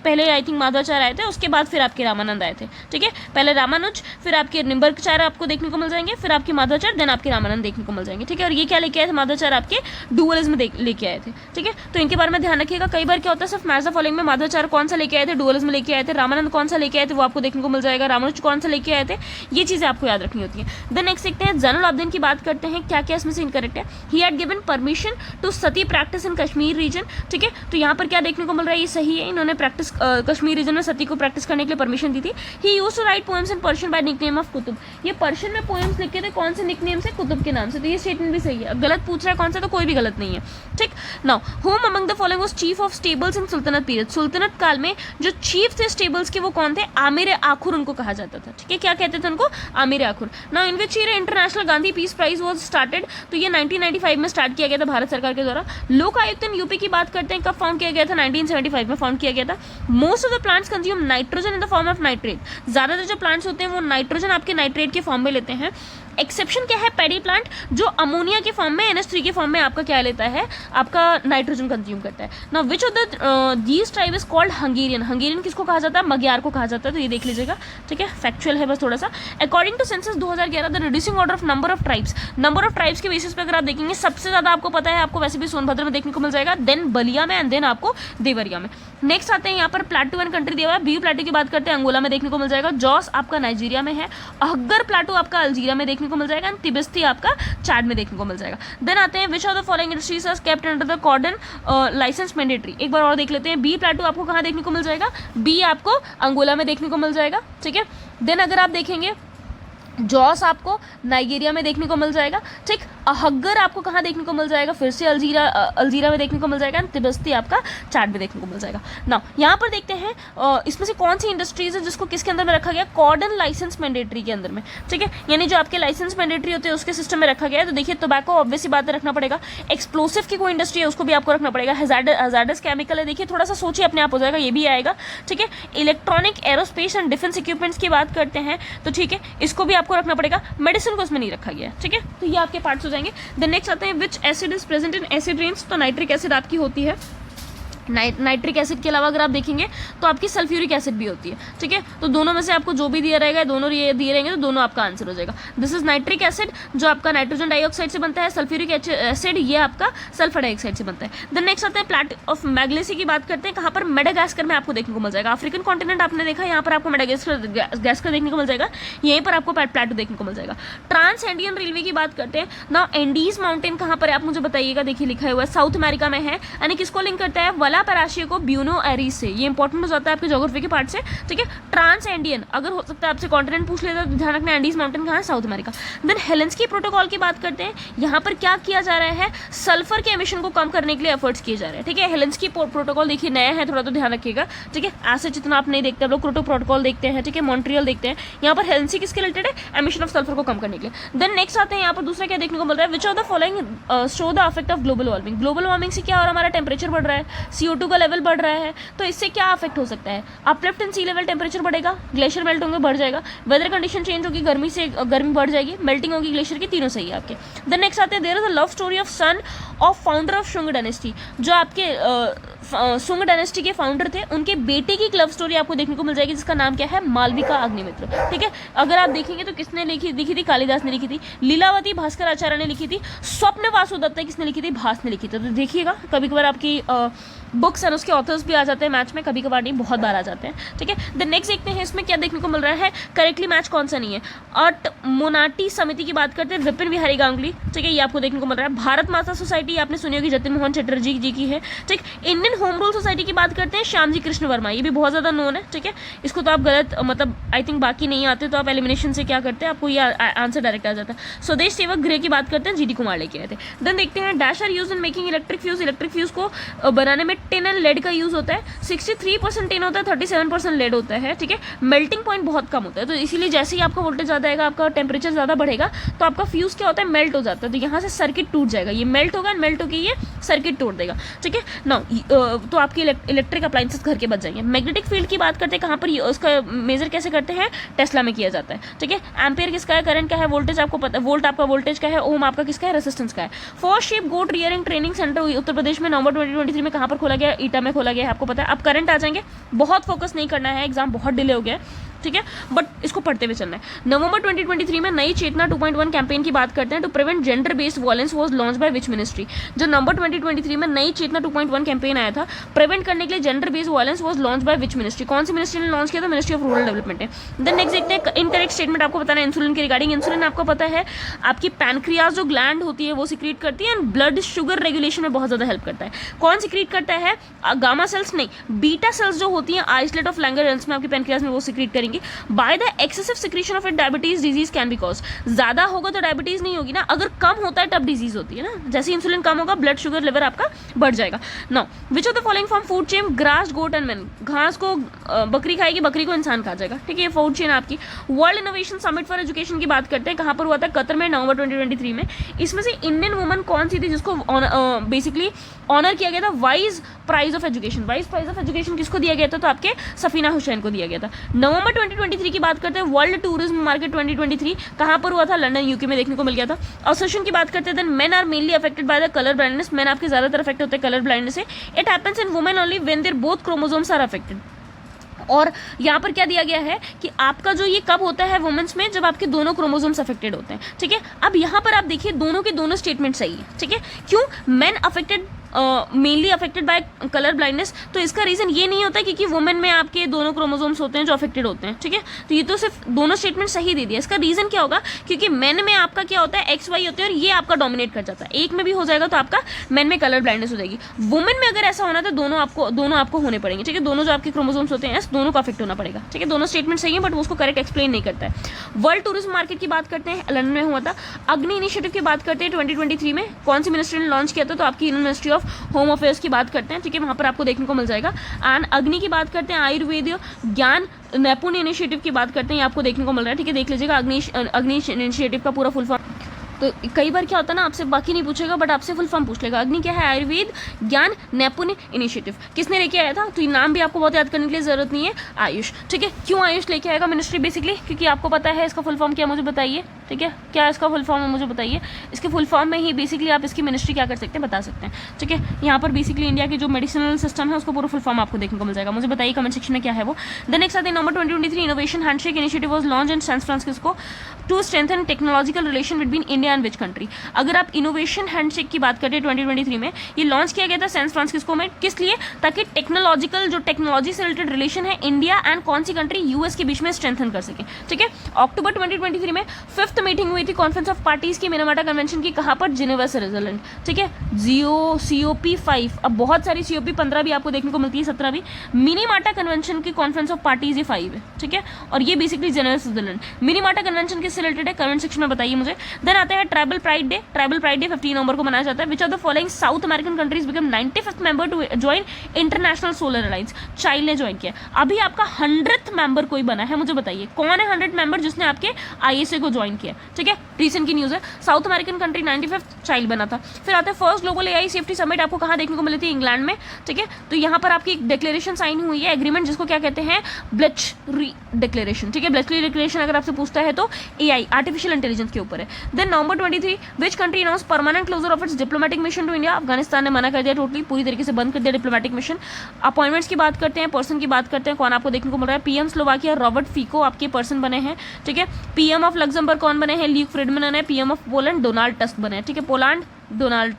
पहले आई थिंक माधवाचार्य आए थे, उसके बाद फिर आपके रामानंद आए थे, ठीक है। पहले रामानुज, फिर आपके निम्बर्काचार्य आपको देखने को मिल जाएंगे, फिर आपके माधवाचार्य, देन आपके रामानंद देखने को मिल जाएंगे, ठीक है। और ये क्या लेके आए थे, माधवाचार्य आपके डुअलिज्म लेके आए थे, ठीक है। तो इनके बारे में ध्यान रखिएगा, कई बार क्या होता है सिर्फ मैच द फॉलोइंग में माधवाचार्य कौन सा लेके आए थे, डुअलिज्म लेके आए थे, रामानंद कौन सा लेके आए थे वो आपको देखने को मिल जाएगा, रामानुज कौन सा लेके आए थे, ये चीजें आपको याद रखनी होती है। देन नेक्स्ट देखते हैं जैनुल आबदीन की बात करते हैं, क्या क्या इसमें से इनकरेक्ट है। He had given permission to sati practice in Kashmir region, ठीक है। तो यहाँ पर क्या देखने को मिल रहा है, ये सही है, इन्होंने प्रैक्टिस कश्मीर रीजन में सती को प्रैक्टिस करने के लिए परमिशन दी थी। He used to write poems in Persian by nickname of Qutub, ये पर्शियन में पोएम्स लिखे थे, कौन से निकनेम से, कुतुब के नाम से। तो ये स्टेटमेंट भी सही है, गलत पूछ रहा है कौन सा, तो कोई भी गलत नहीं है, ठीक। Now whom among the following was chief of stables in Sultanate period, Sultanate काल में जो चीफ थे स्टेबल्स के वो कौन थे, आमिर आखुर उनको कहा जाता था, ठीक है। क्या कहते थे उनको, आमिर आखुर। Now in which year international Gandhi peace prize was started, तो ये 1995 में स्टार्ट किया गया था भारत सरकार के द्वारा। लोक आयुक्त इन यूपी की बात करते हैं, कब फाउंड किया गया था, 1975 में फाउंड किया गया था। Most of the plants consume nitrogen in the form of nitrate, ज्यादातर जो प्लांट्स होते हैं वो नाइट्रोजन आपके नाइट्रेट के फॉर्म में लेते हैं। एक्सेप्शन क्या है, पैडी प्लांट जो अमोनिया के फॉर्म में NH3 के फॉर्म में आपका क्या लेता है, आपका नाइट्रोजन कंज्यूम करता है। Now which of the these tribe is called Hungarian. Hungarian किसको कहा जाता है, मग्यार को कहा जाता है, तो ये देख लीजिएगा, ठीक है, फैक्चुअल है बस थोड़ा सा। According to census 2011 the reducing order of number of tribes के बेसिस पे अगर आप देखेंगे सबसे ज्यादा आपको पता है, आपको वैसे भी सोनभद्र में देखने को मिल जाएगा, देन बलिया में, एंड देन आपको देवरिया में। नेक्स्ट आते हैं यहाँ पर प्लाटू एंड कंट्री दिया हुआ है। बी प्लाटू की बात करते हैं, अंगोला में देखने को मिल जाएगा। जॉस आपका नाइजीरिया में है। अहगर प्लाटू आपका अल्जीरिया में देखने को मिल जाएगा। एंड तिबिस्ती आपका चाड में देखने को मिल जाएगा। देन आते हैं which of the following industries are kept under the cordon licence mandatory. एक बार और देख लेते हैं। बी प्लाटू आपको कहाँ देखने को मिल जाएगा, बी आपको अंगोला में देखने को मिल जाएगा, ठीक है। देन अगर आप देखेंगे जॉस आपको नाइजीरिया में देखने को मिल जाएगा, ठीक। अहगर आपको कहाँ देखने को मिल जाएगा, फिर से अल्जीरिया में देखने को मिल जाएगा। तिब्बती आपका चाड में देखने को मिल जाएगा। ना यहाँ पर देखते हैं इसमें से कौन सी इंडस्ट्रीज है जिसको किसके अंदर में रखा गया, कॉर्डन लाइसेंस मैंडेटरी के अंदर में, ठीक है, यानी जो आपके लाइसेंस मैंडेटरी होते हैं उसके सिस्टम में रखा गया है। तो देखिए टोबैको ऑब्वियसली बात रखना पड़ेगा। एक्सप्लोसिव की कोई इंडस्ट्री है उसको भी आपको रखना पड़ेगा। हैजार्डस केमिकल है, देखिए थोड़ा सा सोचिए अपने आप हो जाएगा, ये भी आएगा, ठीक है। Electronic, aerospace and defence equipments की बात करते हैं तो ठीक है, इसको भी आपको रखना पड़ेगा। मेडिसिन को उसमें नहीं रखा गया, ठीक है, तो ये आपके पार्ट्स हो जाएंगे। देन नेक्स्ट आते हैं विच acid is present in acid range. तो नाइट्रिक एसिड आपकी होती है। नाइट्रिक एसिड के अलावा अगर आप देखेंगे तो आपकी सल्फ्यूरिक एसिड भी होती है, ठीक है। तो दोनों में से आपको जो भी दिया रहेगा, दोनों दिए रहेंगे तो दोनों आपका आंसर हो जाएगा। दिस इज नाइट्रिक एसिड जो आपका नाइट्रोजन डाइऑक्साइड से बनता है। सल्फ्यूरिक एसिड ये आपका सल्फर डाइऑक्साइड से बनता है। देन नेक्स्ट आता है प्लाट ऑफ मैग्लेसी की बात करते हैं, कहाँ पर, मेडागास्कर में आपको देखने को मिल जाएगा। अफ्रीकन कॉन्टिनेंट आपने देखा, यहाँ पर आपको मेडागास्कर देखने को मिल जाएगा, यहीं पर आपको प्लाटो देखने को मिल जाएगा। ट्रांस एंडियन रेलवे की बात करते हैं ना, एंडीज माउंटेन कहाँ पर है आप मुझे बताइएगा, देखिए लिखा हुआ है साउथ अमेरिका में है, यानी किसको लिंक करता है, वला पराशिया को ब्यूनो एरीज से। ये इंपॉर्टेंट हो जाता है आपके ज्योग्राफी के पार्ट से, ठीक है। ट्रांस एंडियन, अगर हो सकता है आपसे कॉन्टिनेंट पूछ लेता तो ध्यान रखना एंडीज माउंटेन कहाँ है, South America. Then Helsinki protocol की बात करते हैं, यहाँ पर क्या किया जा रहा है, सल्फर के एमिशन को कम करने के लिए एफर्ट्स किए जा रहे हैं, ठीक है। हेलेंस्की प्रोटोकॉल देखिए नया है, थोड़ा तो ध्यान रखिएगा, ठीक है। ऐसे जितना आप नहीं देखते, आप लोग क्योटो प्रोटोकॉल देखते हैं, ठीक है, मॉन्ट्रियल देखते हैं, यहाँ पर हेलेंस्की किसके रिलेटेड है, एमिशन ऑफ सल्फर को कम करने के लिए। देन नेक्स्ट आते हैं यहाँ पर दूसरा क्या देखने को मिल रहा है, विच of the following show the effect of global warming. Global warming से क्या हो रहा है, हमारा टेम्परेचर बढ़ रहा है, CO2 का लेवल बढ़ रहा है, तो इससे क्या अफेक्ट हो सकता है, अपलिफ्ट इन सी लेवल, टेम्परेचर बढ़ेगा, ग्लेशियर मेल्ट होंगे, बढ़ जाएगा, वेदर कंडीशन चेंज होगी, गर्मी बढ़ जाएगी, मेल्टिंग होगी ग्लेशियर की, तीनों सही है आपके। देन नेक्स्ट आते हैं there is a love story of son of founder of Shunga dynasty. जो आपके शुंग डायनेस्टी के फाउंडर थे, उनके बेटे की एक लव स्टोरी आपको देखने को मिल जाएगी जिसका नाम क्या है, मालविका अग्निमित्र, ठीक है। अगर आप देखेंगे तो किसने लिखी थी, कालिदास ने लिखी थी। लीलावती भास्कर आचार्य ने लिखी थी। स्वप्न वासुदत्ता किसने लिखी थी, भास ने लिखी थी। तो देखिएगा कभी कभार आपकी बुक्स और उसके ऑथर्स भी आ जाते हैं मैच में, कभी कभार नहीं, बहुत बार आ जाते हैं, ठीक है। देन नेक्स्ट देखते हैं इसमें क्या देखने को मिल रहा है, करेक्टली मैच कौन सा नहीं है। अट मोनाटी समिति की बात करते हैं, विपिन बिहारी गांगुली, ठीक है, ये आपको देखने को मिल रहा है। भारत माता सोसाइटी आपने सुनी होगी, जतिन मोहन चटर्जी जी की है, ठीक। इंडियन होम रूल सोसाइटी की बात करते हैं, श्यामजी कृष्ण वर्मा, ये भी बहुत ज्यादा नोन है, ठीक है। इसको तो आप गलत, मतलब आई थिंक बाकी नहीं आते तो आप एलिमिनेशन से क्या करते हैं, आपको ये आंसर डायरेक्ट आ जाता है। स्वदेश सेवक गृह की बात करते हैं, GD कुमार लेके आए थे। देन देखते हैं dash are use in making electric fuse. Electric fuse को बनाने में टिन एंड लेड का यूज होता है। 63% टिन होता है, 37% लेड होता है, ठीक है। मेल्टिंग पॉइंट बहुत कम होता है, तो इसीलिए जैसे ही आपका वोल्टेज ज्यादा आएगा, आपका टेम्परेचर ज्यादा बढ़ेगा, तो आपका फ्यूज क्या होता है, मेल्ट हो जाता है, तो यहाँ से सर्किट टूट जाएगा, ये मेल्ट होगा, मेल्ट होकर ये सर्किट तोड़ देगा, ठीक है ना। तो आपकी इलेक्ट्रिक अप्लायंसेस घर के बच जाएंगे। मैग्नेटिक फील्ड की बात करते हैं, कहाँ पर उसका मेजर कैसे करते हैं, टेस्ला में किया जाता है, ठीक है। एम्पेयर किसका है, करंट क्या है, वोल्टेज आपको पता है, वोल्ट आपका वोल्टेज का है, ओम आपका किसका है, रेजिस्टेंस का है। फर्स्ट शिप गोट rearing training centre Uttar Pradesh में नवंबर 2023 में कहाँ पर खोला गया, ईटा में खोला गया है, आपको पता है। अब करंट आ जाएंगे, बहुत फोकस नहीं करना है, एग्जाम बहुत डिले हो गया है, ठीक है, बट इसको पढ़ते हुए चलना है। नवंबर 2023 में नई चेतना 2.1 कैंपेन की बात करते हैं, to prevent gender based violence was launch by which ministry. जो नवंबर 2023 में नई चेतना 2.1 कैंपेन आया था, प्रिवेंट करने के लिए gender based violence was launch by which ministry, कौन सी मिनिस्ट्री ने लॉन्च किया था, मिनिस्ट्री ऑफ रूरल डेवलपमेंट है। देन नेक्स्ट देखते हैं इनकरेक्ट स्टेटमेंट आपको बताना है इंसुलिन के रिगार्डिंग। इंसुलिन आपको पता है आपकी पैनक्रियाज जो ग्लैंड होती है वो सिक्रीट करती है, एंड ब्लड शुगर रेगुलेशन में बहुत ज्यादा हेल्प करता है। कौन सिक्रीट करता है, गामा सेल्स नहीं, बीटा सेल्स जो होती हैं आइसोलेट ऑफ लैंगरहैंस में आपकी पैनक्रियाज में, वो सिक्रीट करेंगी। By the excessive secretion of it diabetes disease can be cause. ज्यादा होगा तो डायबिटीज नहीं होगी ना, अगर कम होता है तब डिजीज होती है ना। जैसे इंसुलिन कम होगा, ब्लड शुगर लेवल आपका बढ़ जाएगा। Now which of the following from food chain, grass, goat and man. घास को बकरी खाएगी, बकरी को इंसान खा जाएगा, ठीक है, ये फूड चेन आपकी। World innovation summit for education की बात करते हैं, कहाँ पर हुआ था, कतर में, नवंबर 2023 में। इसमें से इंडियन वुमन कौन सी थी जिसको बेसिकली ऑनर किया गया था, wise prize of education. Wise prize of education किसको दिया गया था, तो आपके सफीना हुसैन को दिया गया था। नवंबर 2023 की बात करते हैं, वर्ल्ड टूरिज्म मार्केट 2023 कहाँ पर हुआ था? लंदन यूके में देखने को मिल गया था। असर्शन की बात करते हैं, then men are mainly affected by the colour blindness, men आपके ज्यादातर अफेक्ट होते हैं कलर ब्लाइंडनेस से। It happens in women only when their both chromosomes are affected. और यहाँ पर क्या दिया गया है कि आपका जो ये कब होता है वुमेन्स में, जब आपके दोनों क्रोमोसोम्स अफेक्टेड होते हैं, ठीक है। अब यहाँ पर आप देखिए दोनों के दोनों स्टेटमेंट सही है, ठीक है। क्यों? Main affected mainly affected bye colour blindness, तो इसका रीजन ये नहीं होता क्योंकि वुमेन में आपके दोनों क्रोमोसोम्स होते हैं जो अफेक्टेड होते हैं, ठीक है। तो ये तो सिर्फ दोनों स्टेटमेंट सही दे दिया। इसका रीजन क्या होगा? क्योंकि मेन में आपका क्या होता है, एक्स वाई होते हैं और ये आपका डोमिनेट कर जाता है। एक में भी हो जाएगा तो आपका मेन में कलर ब्लाइंडनेस हो जाएगी। वुमेन में अगर ऐसा होना तो दोनों आपको होने पड़ेंगे, ठीक है। दोनों जो आपके क्रोमोसोम्स होते हैं दोनों को अफेक्ट होना पड़ेगा, ठीक है। दोनों स्टेटमेंट सही है बट उसको करेक्ट एक्सप्लेन नहीं करता है। वर्ल्ड टूरिज्म मार्केट की बात करते हैं, लंदन में हुआ था। अग्नि इनिशिएटिव की बात करते हैं 2023 में कौन सी मिनिस्ट्री ने लॉन्च किया था? तो आपकी Indian ministry of home affairs की बात करते हैं, ठीक है। वहां पर आपको देखने को मिल जाएगा। एंड अग्नि की बात करते हैं, आयुर्वेद ज्ञान नैपुण्य इनिशिएटिव की बात करते हैं, ये आपको देखने को मिल रहा है, ठीक है। देख लीजिएगा अग्नि इनिशिएटिव का पूरा फुल फॉर्म। तो कई बार क्या होता है ना, आपसे बाकी नहीं पूछेगा बट आपसे फुल फॉर्म पूछ लेगा। अग्नि क्या है? आयुर्वेद ज्ञान नैपुण्य इनिशिएटिव। किसने लेके आया था? तो ये नाम भी आपको बहुत याद करने के लिए जरूरत नहीं है, आयुष, ठीक है। क्यों आयुष लेके आएगा मिनिस्ट्री? बेसिकली क्योंकि आपको पता है इसका फुल फॉर्म क्या, मुझे बताइए, ठीक है। क्या इसका फुल फॉर्म है मुझे बताइए। इसके फुल फॉर्म में ही बेसिकली आप इसकी मिनिस्ट्री क्या कर सकते हैं बता सकते हैं, ठीक है। यहाँ पर बेसिकली इंडिया की जो मेडिसिनल सिस्टम है उसको पूरा फुल फॉर्म आपको देखने को मिल जाएगा। मुझे बताइए कमेंट सेक्शन में क्या है वो। द नेक्स्ट आते हैं number 2023 innovation handshake initiative was launch in San Francisco to strengthen technological relation between India and which country. अगर आप इनोवेशन हैंडशेक की बात करें 2023 में, ये लॉन्च किया गया था सैन फ्रांसिस्को में। किस लिए? ताकि टेक्नोलॉजिकल जो टेक्नोलॉजी से रिलेटेड रिलेशन है इंडिया एंड कौन सी कंट्री, यूएस के बीच में स्ट्रेंथन कर सके, ठीक है। अक्टूबर 2023 में 5th मीटिंग हुई थी कॉन्फ्रेंस ऑफ पार्टीज की मिनेमाटा कन्वेंशन की। कहाँ पर? जिनेवा स्विट्जरलैंड, ठीक है। COP5, अब बहुत सारी COP15 भी आपको देखने को मिलती है, 17 भी। मिनीमाटा कन्वेंशन की कॉन्फ्रेंस ऑफ पार्टीज ये 5 है, ठीक है। और ये basically Geneva Switzerland. Minamata convention किससे रिलेटेड है? कमेंट सेक्शन में बताइए मुझे। देन आता है tribal pride day. Tribal pride day 15 नवंबर को मनाया जाता है। Which are the following South American countries become 95th member to join International Solar Alliance. Chile ने ज्वाइन किया। अभी आपका 100th मेंबर कोई बना है, मुझे बताइए कौन है 100th मेंबर जिसने आपके ISA को ज्वाइन किया, ठीक है। रिसेंट की न्यूज है। South American country 95th child बना था। फिर आता है first global AI safety summit, आपको कहाँ देखने को मिली थी? इंग्लैंड में, ठीक है। तो यहाँ पर आपकी एक डिक्लेरेशन साइन हुई है, एग्रीमेंट, जिसको क्या कहते हैं? ब्लेचली डिक्लेरेशन, ठीक है। ब्लेचली डिक्लेरेशन अगर आपसे पूछता है तो AI आर्टिफिशियल इंटेलिजेंस के ऊपर है। Then November 23 which country announce permanent closure of its diplomatic mission to India. Afghanistan ने मना कर दिया, टोटली पूरी तरीके से बंद कर दिया डिप्लोमेटिक मिशन। अपॉइंटमेंट्स की बात करते हैं, पर्सन की बात करते हैं, कौन आपको देखने को मिल रहा है? PM स्लोवाकिया रॉबर्ट फीको आपके पर्सन बने हैं, ठीक है। PM ऑफ लग्जमबर्ग कौन बने हैं? ल्यूक फ्रीडमैन है। PM of Poland Donald tusk बने हैं, ठीक है। पोलैंड डोनाल्ड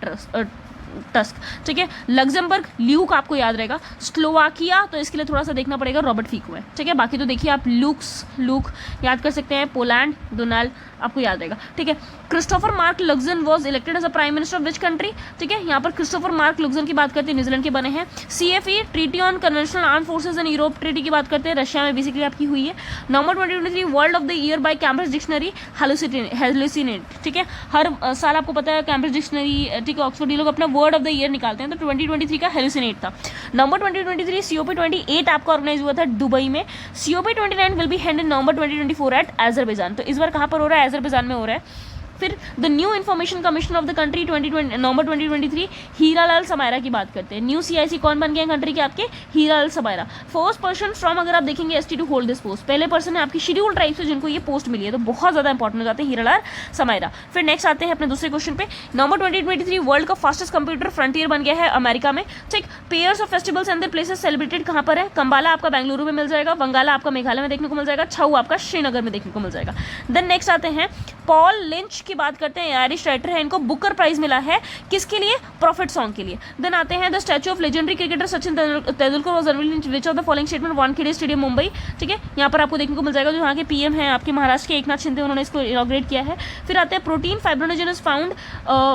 टस्क, ठीक है। लग्जमबर्ग ल्यूक आपको याद रहेगा। स्लोवाकिया तो इसके लिए थोड़ा सा देखना पड़ेगा, रॉबर्ट फीको है, ठीक है। बाकी तो देखिए आप लूक याद कर सकते हैं। पोलैंड डोनाल्ड आपको याद रहेगा, ठीक है। Christopher Mark Luxon was elected as a prime minister of which country, ठीक है। यहाँ पर क्रिस्टोफर मार्क लग्जन की बात करते हैं, न्यूजीलैंड के बने हैं। CFE treaty on conventional arm forces in Europe treaty की बात करते हैं, रशिया में बेसिकली आपकी हुई है। नवंबर 2023 world of the year by Cambridge dictionary hallucinate, ठीक है। हर साल आपको पता है कैम्ब्रिज डिक्शनरी, ठीक है, ऑक्सफोर्ड, ये लोग अपना वर्ड ऑफ द ईयर निकालते हैं, तो 2023 का हेलुसिनेट था। नवंबर 2023 COP28 आपका ऑर्गेनाइज हुआ था दुबई में। COP29 will be held in November 2024 at Azerbaijan. तो इस बार कहाँ पर हो रहा है? अजरबैजान में हो रहा है। फिर the new information commission of the country November 2023 Hiralal Samariya की बात करते हैं। न्यू CIC कौन बन गए हैं कंट्री के? आपके Hiralal Samaira. First person from, अगर आप देखेंगे ST to hold this post, पहले पर्सन है आपकी शेड्यूल ट्राइब से जिनको ये पोस्ट मिली है, तो बहुत ज्यादा इंपॉर्टेंट हो जाते हैं हीरालाल समायरा। फिर नेक्स्ट आते हैं अपने दूसरे क्वेश्चन पे। नवंबर 2023 वर्ल्ड का फास्टेस्ट कंप्यूटर फ्रंटियर बन गया है अमेरिका में, ठीक। Pairs of festivals and their places celebrated कहाँ पर है? कंबाला आपका बेंगलुरु में मिल जाएगा, वंगाला आपका मेघालय में देखने को मिल जाएगा, छऊ आपका श्रीनगर में देखने को मिल जाएगा। देन नेक्स्ट आते हैं पॉल लिंच की बात करते हैं, आयरिश राइटर है, इनको बुकर प्राइज मिला है किसके लिए? प्रॉफिट सॉन्ग के लिए। देन आते हैं the statue of legendary cricketer Sachin Tendulkar was unveiled in which of the following statement? Wankhede stadium Mumbai, ठीक है। यहाँ पर आपको देखने को मिल जाएगा, जो यहाँ के PM हैं आपके महाराष्ट्र के एकनाथ शिंदे, उन्होंने इसको इनॉग्रेट किया है। फिर आते हैं protein fibrinogen is found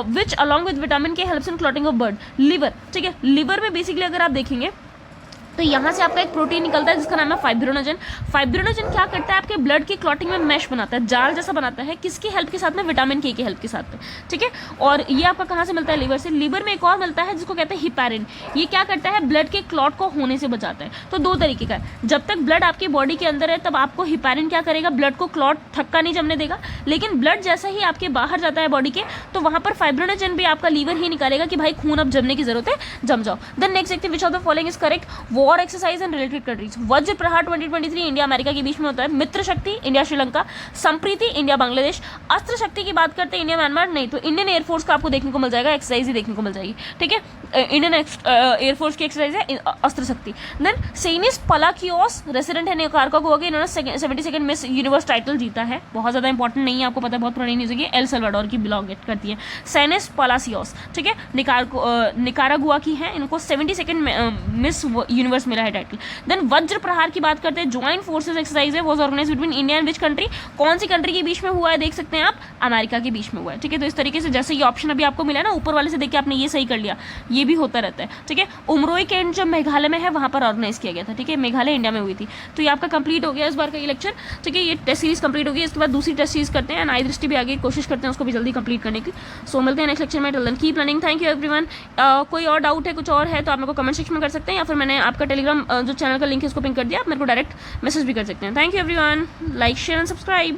which along with vitamin K helps in clotting of blood, liver, ठीक है। लिवर में बेसिकली अगर आप देखेंगे तो यहाँ से आपका एक प्रोटीन निकलता है जिसका नाम है फाइब्रोनोजन। फाइब्रोनोजन क्या करता है? आपके ब्लड की क्लॉटिंग में मैश बनाता है, जाल जैसा बनाता है, किसकी हेल्प के साथ में? विटामिन के हेल्प के साथ में, ठीक है। और ये आपका कहाँ से मिलता है? लीवर से। लीवर में एक और मिलता है जिसको कहते हैं हिपैरिन। ये क्या करता है? ब्लड के क्लॉट को होने से बचाता है। तो दो तरीके का है, जब तक ब्लड आपकी बॉडी के अंदर है तब आपको हिपैरिन क्या करेगा? ब्लड को क्लॉट थक्का नहीं जमने देगा। लेकिन ब्लड जैसा ही आपके बाहर जाता है बॉडी के, तो वहां पर फाइब्रोनोजन भी आपका लीवर ही निकालेगा कि भाई खून अब जमने की जरूरत है, जम जाओ। देन नेक्स्ट देखते हैं which of the following is correct. War exercise and related countries. वज्र प्रहार 2023 इंडिया अमेरिका के बीच में होता है। मित्र शक्ति इंडिया श्रीलंका, संप्रीति इंडिया बांग्लादेश। अस्त्र शक्ति की बात करते हैं इंडिया म्यांमार, नहीं तो इंडियन एयरफोर्स का आपको देखने को मिल जाएगा, एक्सरसाइज ही देखने को मिल जाएगी, ठीक है। इंडियन एयरफोर्स की एक्सरसाइज है अस्त्र शक्ति। देन सेनिस पलाकियोस रेसिडेंट है निकारागुआ के, इन्होंने 72nd मिस यूनिवर्स टाइटल जीता है, बहुत ज़्यादा इंपॉर्टेंट नहीं है, आपको पता है बहुत पुरानी न्यूज़ है, एल सल्वाडोर की बिलोंग करती है। सेनिस पलासियोस, ठीक है, निकारागुआ की है, इनको 72nd मिस यूनिवर्स मिला है टाइटल। देन वज्र प्रहार की बात करते हैं, ज्वाइंट फोर्सेज एक्सरसाइज है, was organised between India and which country, कौन सी कंट्री के बीच में हुआ है देख सकते हैं आप, अमेरिका के बीच में हुआ है, ठीक है। तो इस तरीके से जैसे ये ऑप्शन अभी आपको मिला है ना, ऊपर वाले से देख के आपने ये सही कर लिया, ये भी होता रहता है, ठीक है। उमरोई कैंट जो मेघालय में है वहां पर ऑर्गेनाइज किया गया था, ठीक है, मेघालय इंडिया में हुई थी। तो ये आपका कंप्लीट हो गया इस बार का ये लेक्चर, ठीक है, ये टेस्ट सीरीज कंप्लीट हो गई। इसके बाद दूसरी टेस्ट सीरीज करते हैं, आई दृष्टि भी आगे कोशिश करते हैं उसको भी जल्दी कंप्लीट करने की। सो मिलते हैं नेक्स्ट लेक्चर में, till then keep learning, thank you everyone. कोई और डाउट है, कुछ और है तो आप मेरे को कमेंट सेक्शन में कर सकते हैं, या फिर मैंने आपका टेलीग्राम जो चैनल का लिंक है उसको पिंक कर दिया, आप मेरे को डायरेक्ट मैसेज भी कर सकते हैं। Thank you everyone, like share and subscribe.